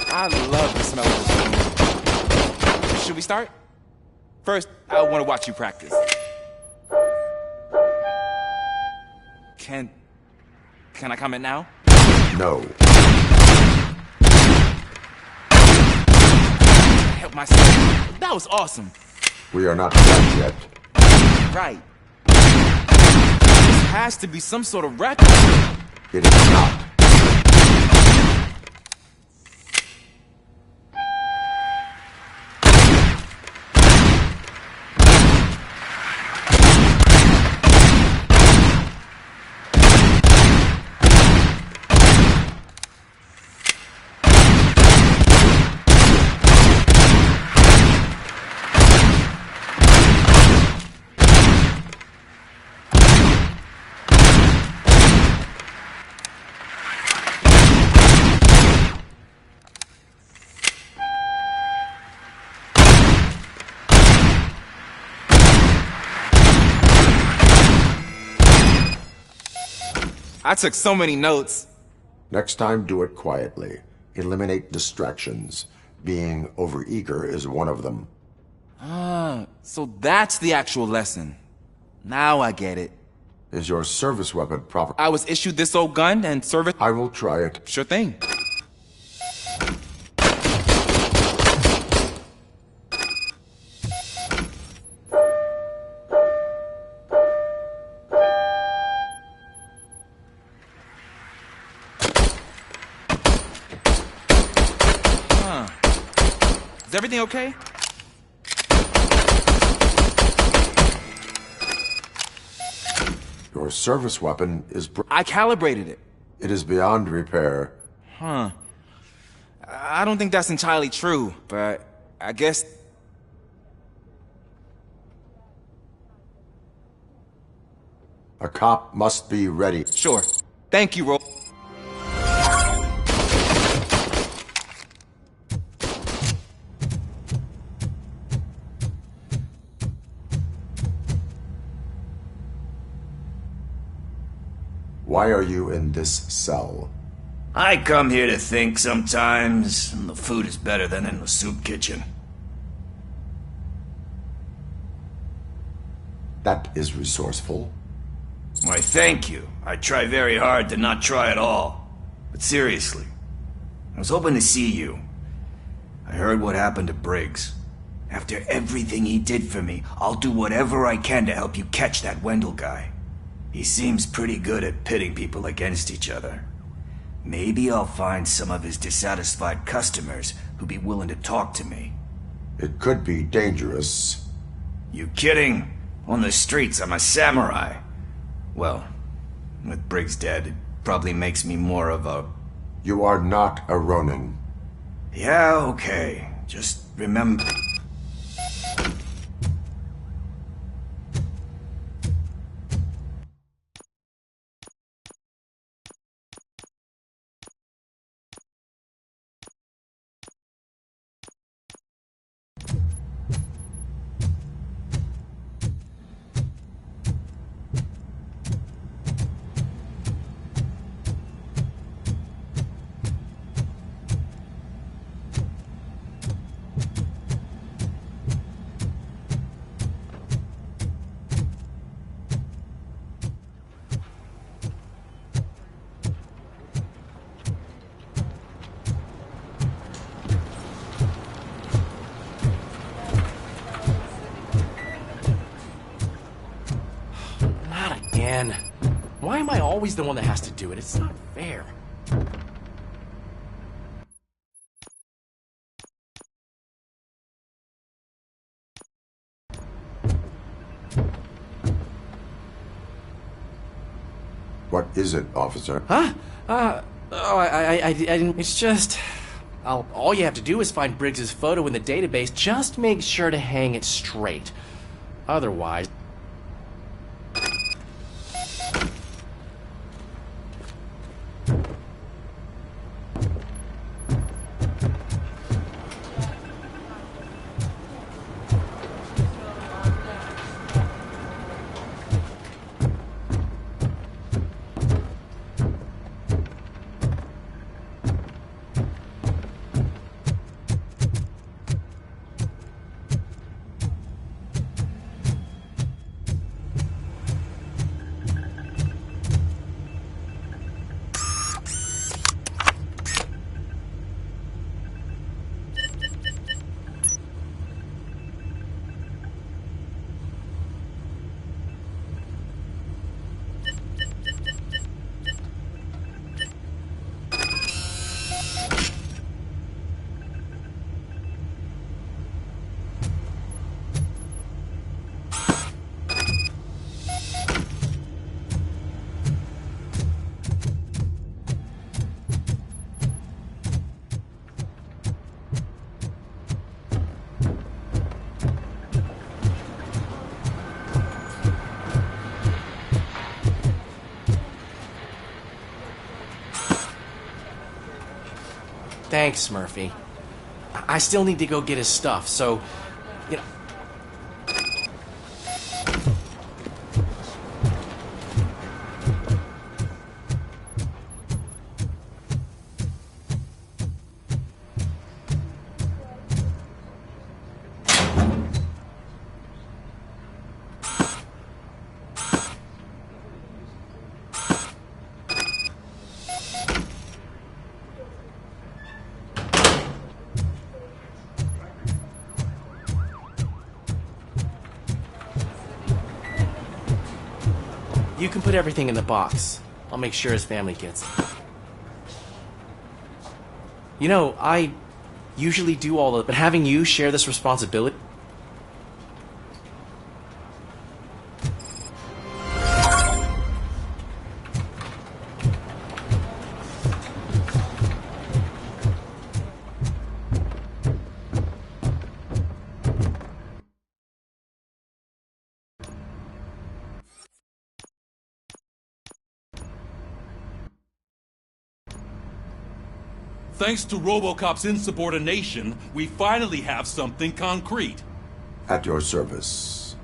I love the smell of this room. Should we start? First, I want to watch you practice. Can I comment now? No. Help myself. That was awesome. We are not done yet. Right. This has to be some sort of record. It is not. I took so many notes. Next time, do it quietly. Eliminate distractions. Being overeager is one of them. So that's the actual lesson. Now I get it. Is your service weapon proper? I was issued this old gun and service... I will try it. Sure thing. Is everything okay? Your service weapon is... I calibrated it. It is beyond repair. Huh. I don't think that's entirely true, but I guess... A cop must be ready. Sure. Thank you, Ro... Why are you in this cell? I come here to think sometimes, and the food is better than in the soup kitchen. That is resourceful. Why, thank you. I try very hard to not try at all. But seriously, I was hoping to see you. I heard what happened to Briggs. After everything he did for me, I'll do whatever I can to help you catch that Wendell guy. He seems pretty good at pitting people against each other. Maybe I'll find some of his dissatisfied customers who'd be willing to talk to me. It could be dangerous. You kidding? On the streets, I'm a samurai. Well, with Briggs dead, it probably makes me more of a... You are not a Ronin. Yeah, okay. Just remember... Why am I always the one that has to do it? It's not fair. What is it, officer? Huh? I didn't... It's just... all you have to do is find Briggs's photo in the database. Just make sure to hang it straight. Otherwise... Thanks, Murphy. I still need to go get his stuff, so, you know... You can put everything in the box. I'll make sure his family gets it. You know, I usually do all the... But having you share this responsibility... Thanks to RoboCop's insubordination, we finally have something concrete. At your service.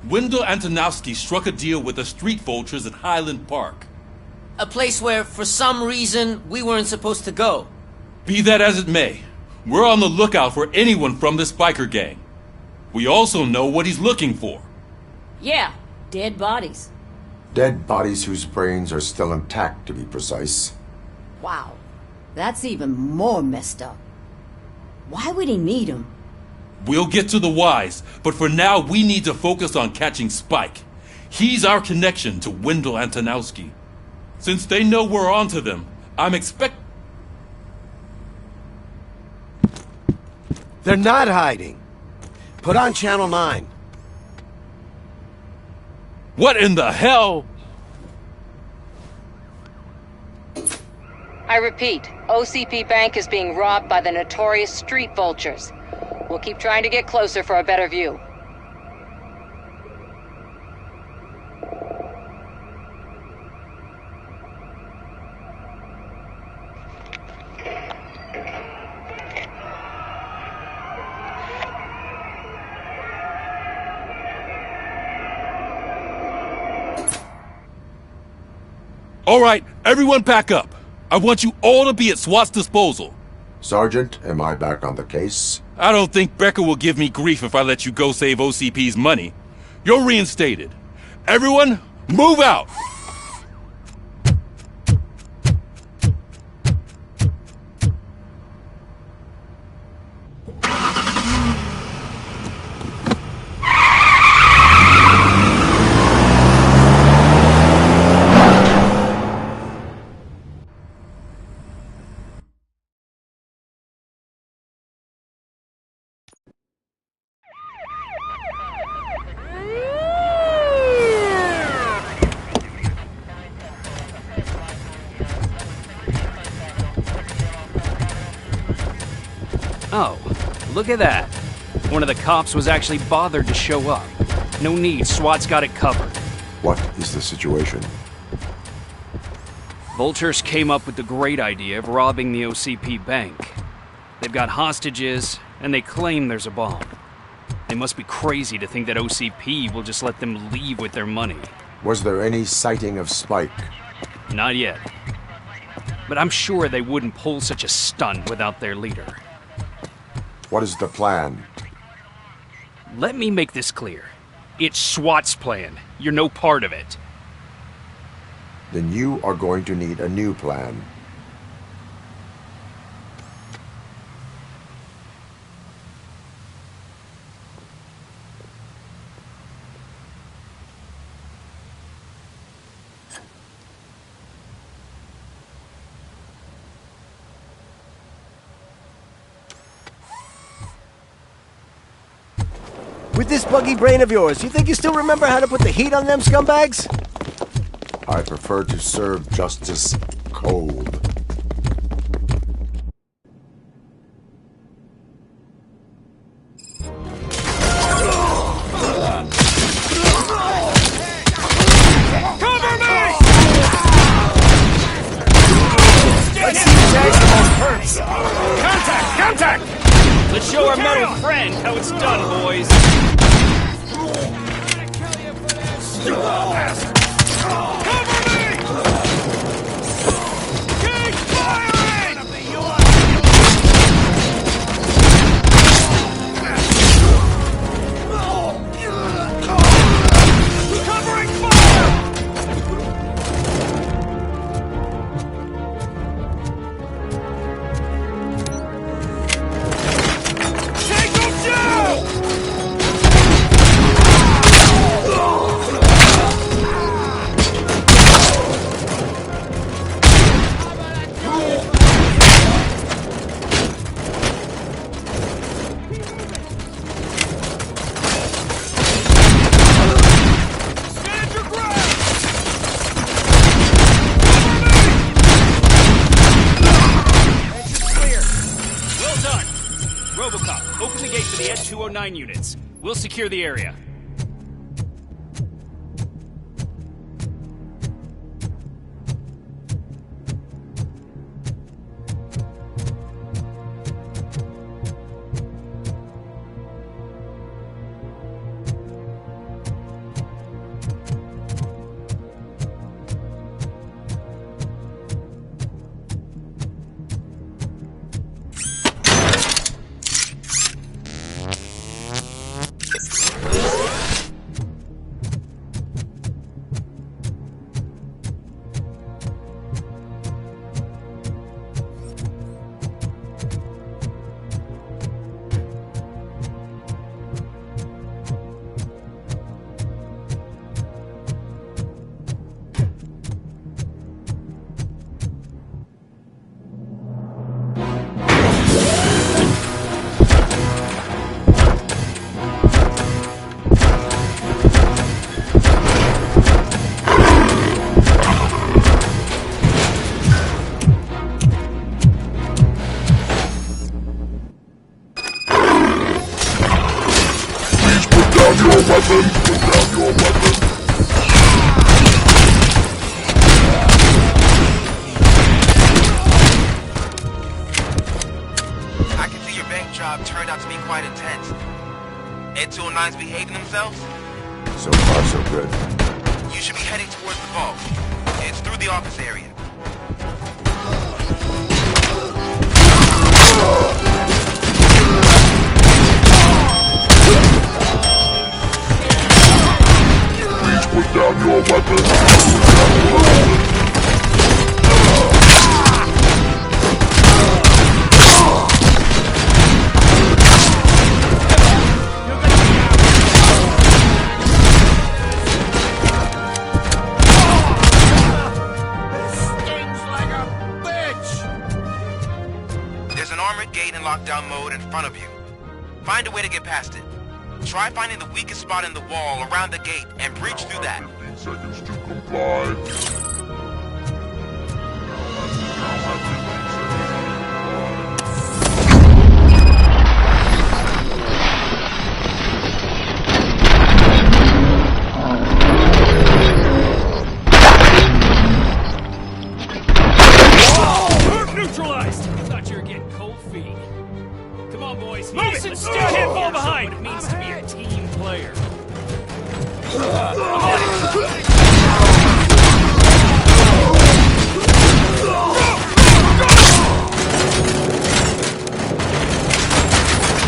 Wendell Antonowski struck a deal with the street vultures at Highland Park. A place where, for some reason, we weren't supposed to go. Be that as it may, we're on the lookout for anyone from this biker gang. We also know what he's looking for. Yeah, dead bodies. Dead bodies whose brains are still intact, to be precise. Wow, that's even more messed up. Why would he need them? We'll get to the whys, but for now we need to focus on catching Spike. He's our connection to Wendell Antonowski. Since they know we're onto them, I'm They're not hiding. Put on Channel 9. What in the hell? I repeat, OCP Bank is being robbed by the notorious street vultures. We'll keep trying to get closer for a better view. All right, everyone pack up. I want you all to be at SWAT's disposal. Sergeant, am I back on the case? I don't think Becker will give me grief if I let you go save OCP's money. You're reinstated. Everyone, move out! Oh, look at that. One of the cops was actually bothered to show up. No need, SWAT's got it covered. What is the situation? Vultures came up with the great idea of robbing the OCP bank. They've got hostages, and they claim there's a bomb. They must be crazy to think that OCP will just let them leave with their money. Was there any sighting of Spike? Not yet. But I'm sure they wouldn't pull such a stunt without their leader. What is the plan? Let me make this clear. It's SWAT's plan. You're no part of it. Then you are going to need a new plan. With this buggy brain of yours, you think you still remember how to put the heat on them scumbags? I prefer to serve justice cold. Cover me! Let's see who tags the most hurts. Contact! Contact! Let's show our metal friend how it's done, boys. Open the gate for the Ed-209 units. We'll secure the area. I can see your bank job turned out to be quite intense. Ed 209's behaving themselves? So far, so good. You should be heading towards the vault. It's through the office area. Please put down your weapon. There's an armored gate in lockdown mode in front of you. Find a way to get past it. Try finding the weakest spot in the wall around the gate and breach through that. 15 seconds to comply. Neutralized! Thought you were getting cold feet. Come on, boys. Move it! Let's Still start can't it. fall Show behind. what it means to be a team player.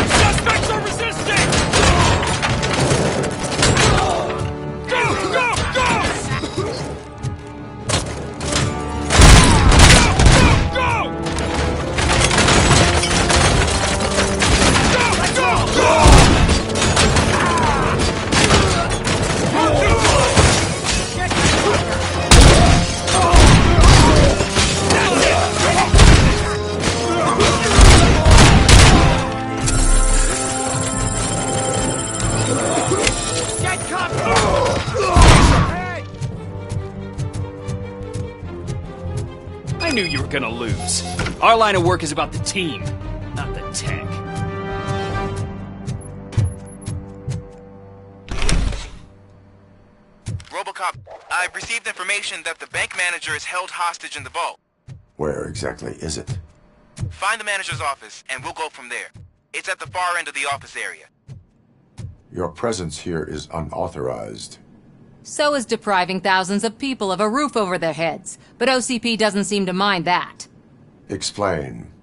Suspects are resisting! Go! Go! Go! Go! Go! Go! Get caught! I knew you were gonna lose. Our line of work is about the team, not the tech. Robocop, I've received information that the bank manager is held hostage in the vault. Where exactly is it? Find the manager's office, and we'll go from there. It's at the far end of the office area. Your presence here is unauthorized. So is depriving thousands of people of a roof over their heads. But OCP doesn't seem to mind that. Explain.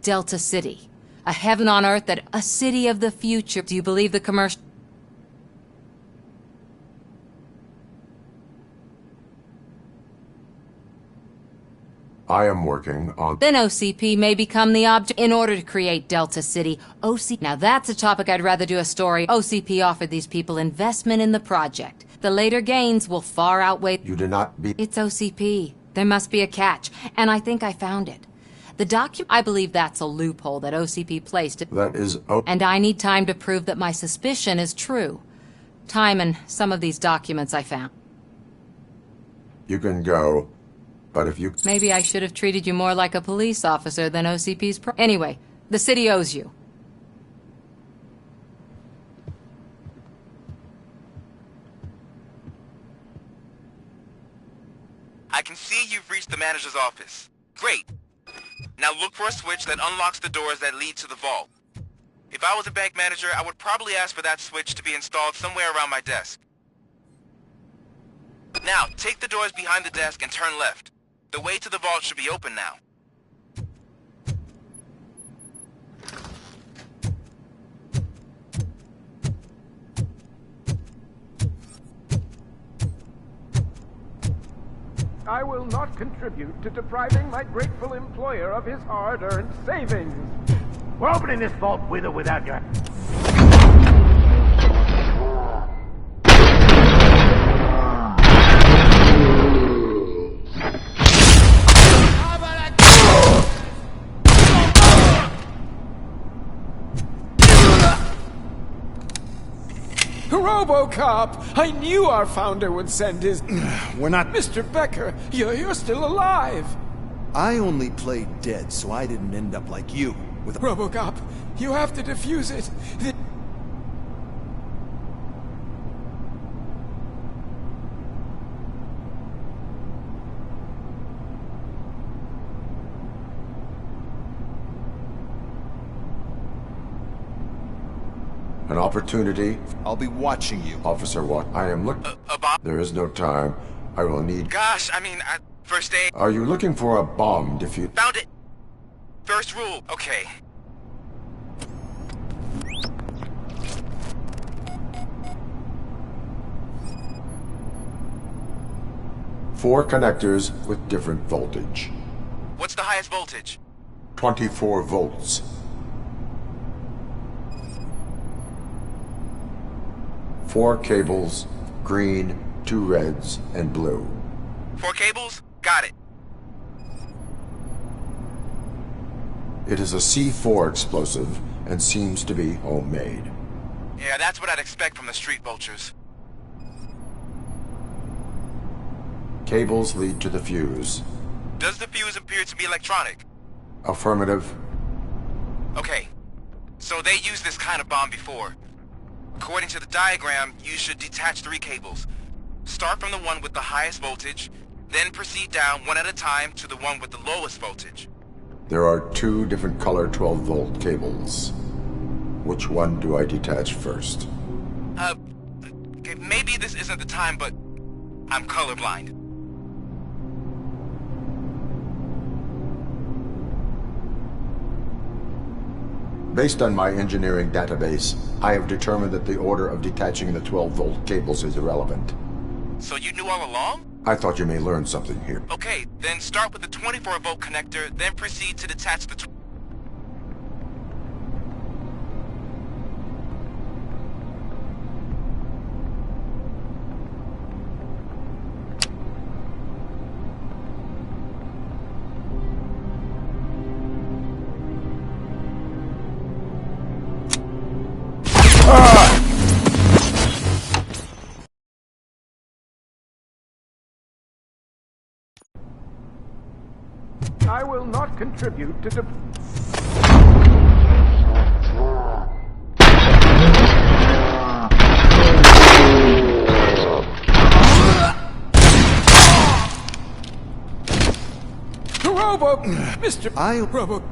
Delta City. A heaven on earth, that a city of the future. Do you believe the commercial? I am working on... Then OCP may become the object in order to create Delta City. Now that's a topic I'd rather do a story. OCP offered these people investment in the project. The later gains will far outweigh... You do not be... It's OCP. There must be a catch, and I think I found it. The document... I believe that's a loophole that OCP placed. That is... And I need time to prove that my suspicion is true. Time and some of these documents I found. You can go, but if you... Maybe I should have treated you more like a police officer than OCP's Anyway, the city owes you. I can see you've reached the manager's office. Great. Now look for a switch that unlocks the doors that lead to the vault. If I was a bank manager, I would probably ask for that switch to be installed somewhere around my desk. Now, take the doors behind the desk and turn left. The way to the vault should be open now. I will not contribute to depriving my grateful employer of his hard-earned savings. We're opening this vault with or without your... RoboCop! I knew our founder would send his... We're not... Mr. Becker, you're still alive! I only played dead, so I didn't end up like you, with... RoboCop, you have to defuse it. An opportunity? I'll be watching you. Officer, what? I am looking... A bomb? There is no time. I will need... Gosh, I mean, first aid... Are you looking for a bomb defuse... Found it! First rule, okay. Four connectors with different voltage. What's the highest voltage? 24 volts. Four cables, green, 2 reds, and blue. 4 cables? Got it. It is a C4 explosive and seems to be homemade. Yeah, that's what I'd expect from the street vultures. Cables lead to the fuse. Does the fuse appear to be electronic? Affirmative. Okay. So they used this kind of bomb before. According to the diagram, you should detach 3 cables. Start from the one with the highest voltage, then proceed down one at a time to the one with the lowest voltage. There are 2 different color 12-volt cables. Which one do I detach first? Okay, maybe this isn't the time, but I'm colorblind. Based on my engineering database, I have determined that the order of detaching the 12-volt cables is irrelevant. So you knew all along? I thought you may learn something here. Okay, then start with the 24-volt connector, then proceed to detach the... I will not contribute to Robo! Mr. Robo.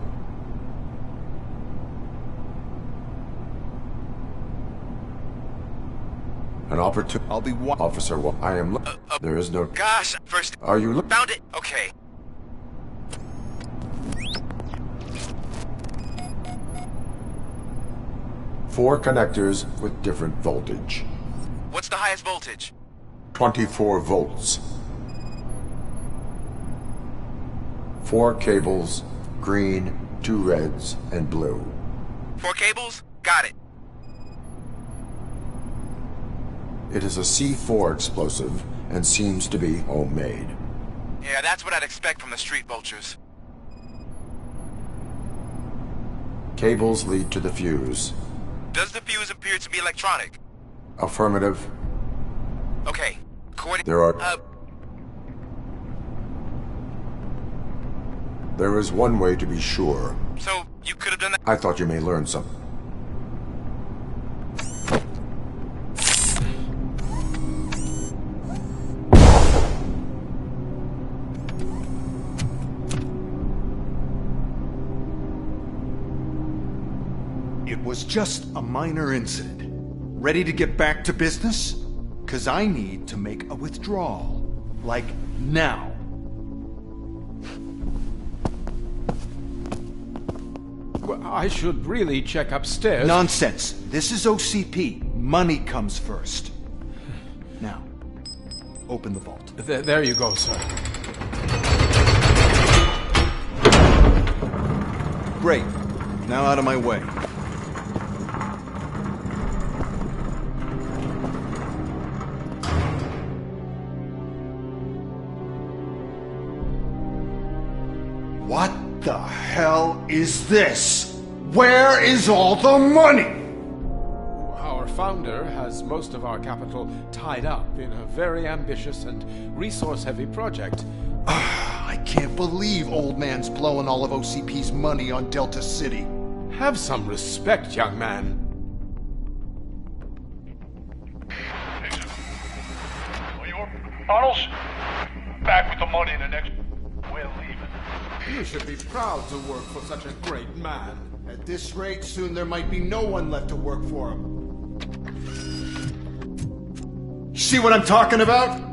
An opportunity. I'll be Officer, what? I am there is no... Gosh, first... Are you Found it! Okay. Four connectors with different voltage. What's the highest voltage? 24 volts. 4 cables, green, 2 reds, and blue. 4 cables? Got it. It is a C4 explosive and seems to be homemade. Yeah, that's what I'd expect from the street vultures. Cables lead to the fuse. Does the fuse appear to be electronic? Affirmative. Okay. There are... There is one way to be sure. So, you could have done that? I thought you may learn something. It was just a minor incident. Ready to get back to business? 'Cause I need to make a withdrawal. Like, now. Well, I should really check upstairs. Nonsense. This is OCP. Money comes first. Now, open the vault. There you go, sir. Great. Now out of my way. What the hell is this? Where is all the money? Our founder has most of our capital tied up in a very ambitious and resource-heavy project. I can't believe old man's blowing all of OCP's money on Delta City. Have some respect, young man. Arnold's back with the money in the next... We're leaving. You should be proud to work for such a great man. At this rate, soon there might be no one left to work for him. See what I'm talking about?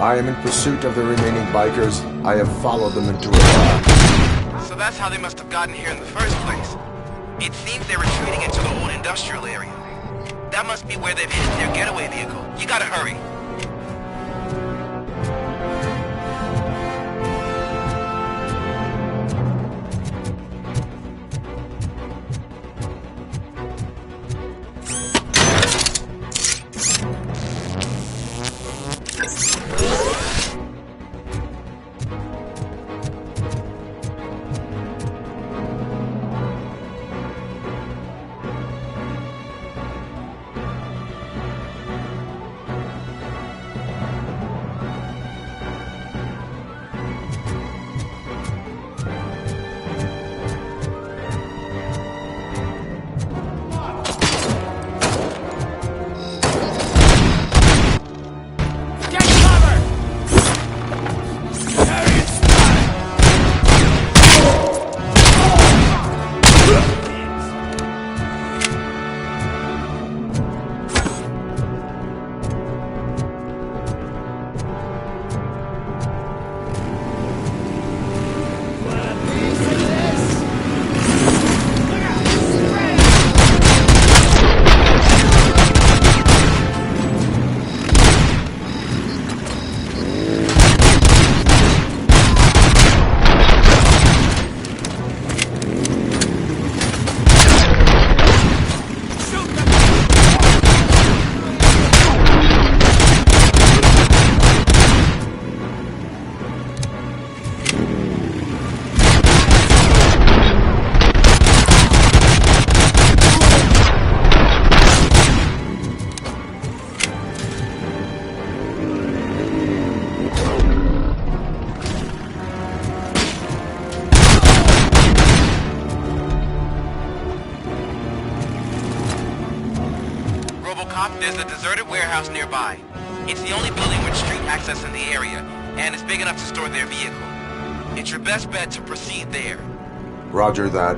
I am in pursuit of the remaining bikers. I have followed them into a lab. So that's how they must have gotten here in the first place. It seems they're retreating into the old industrial area. That must be where they've hidden their getaway vehicle. You gotta hurry. There's a deserted warehouse nearby. It's the only building with street access in the area, and it's big enough to store their vehicle. It's your best bet to proceed there. Roger that.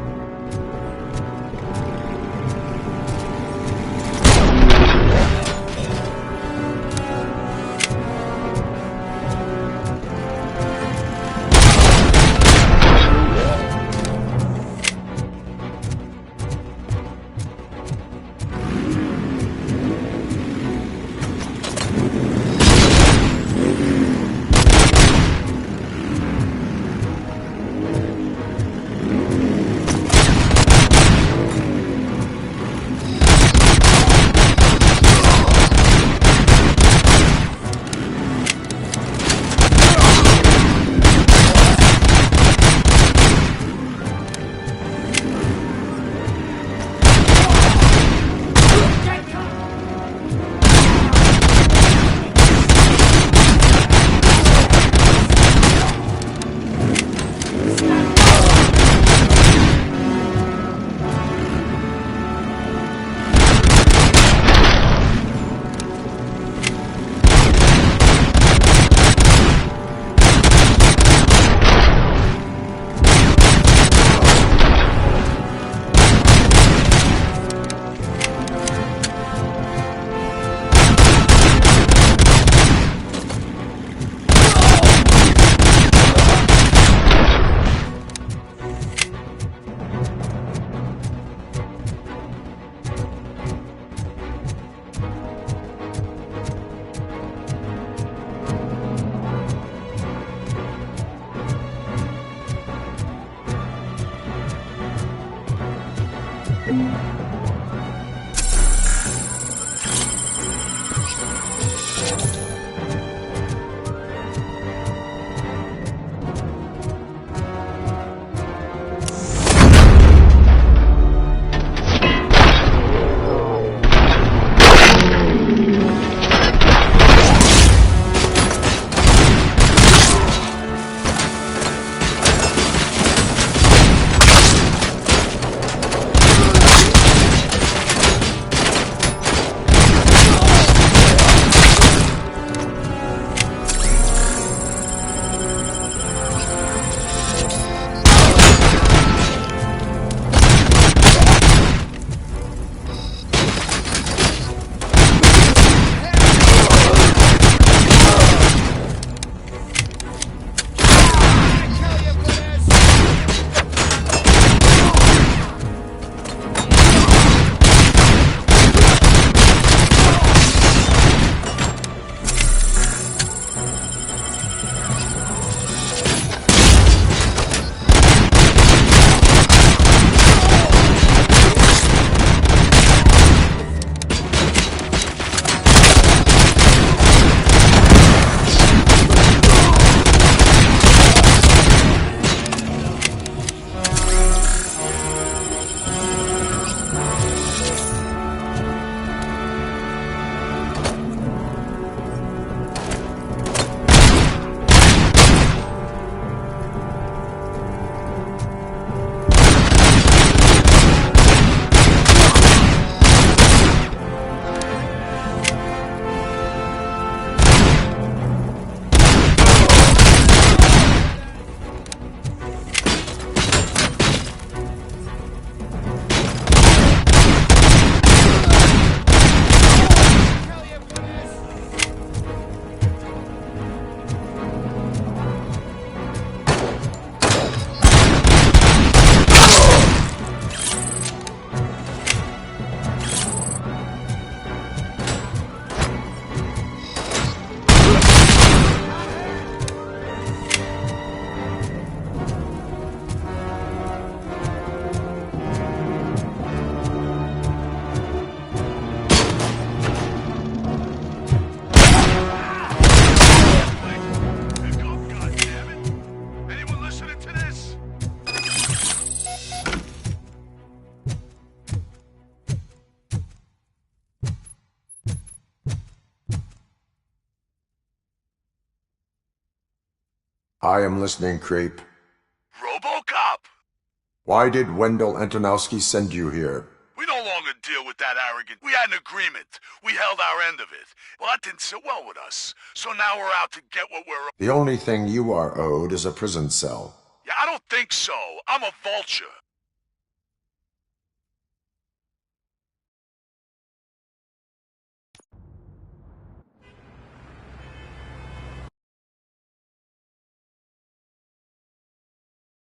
I am listening, Creep. RoboCop! Why did Wendell Antonowski send you here? We We no longer deal with that arrogant. We had an agreement. We held our end of it. Well, that didn't sit well with us. So now we're out to get what we're... The only thing you are owed is a prison cell. Yeah, I don't think so. I'm a vulture.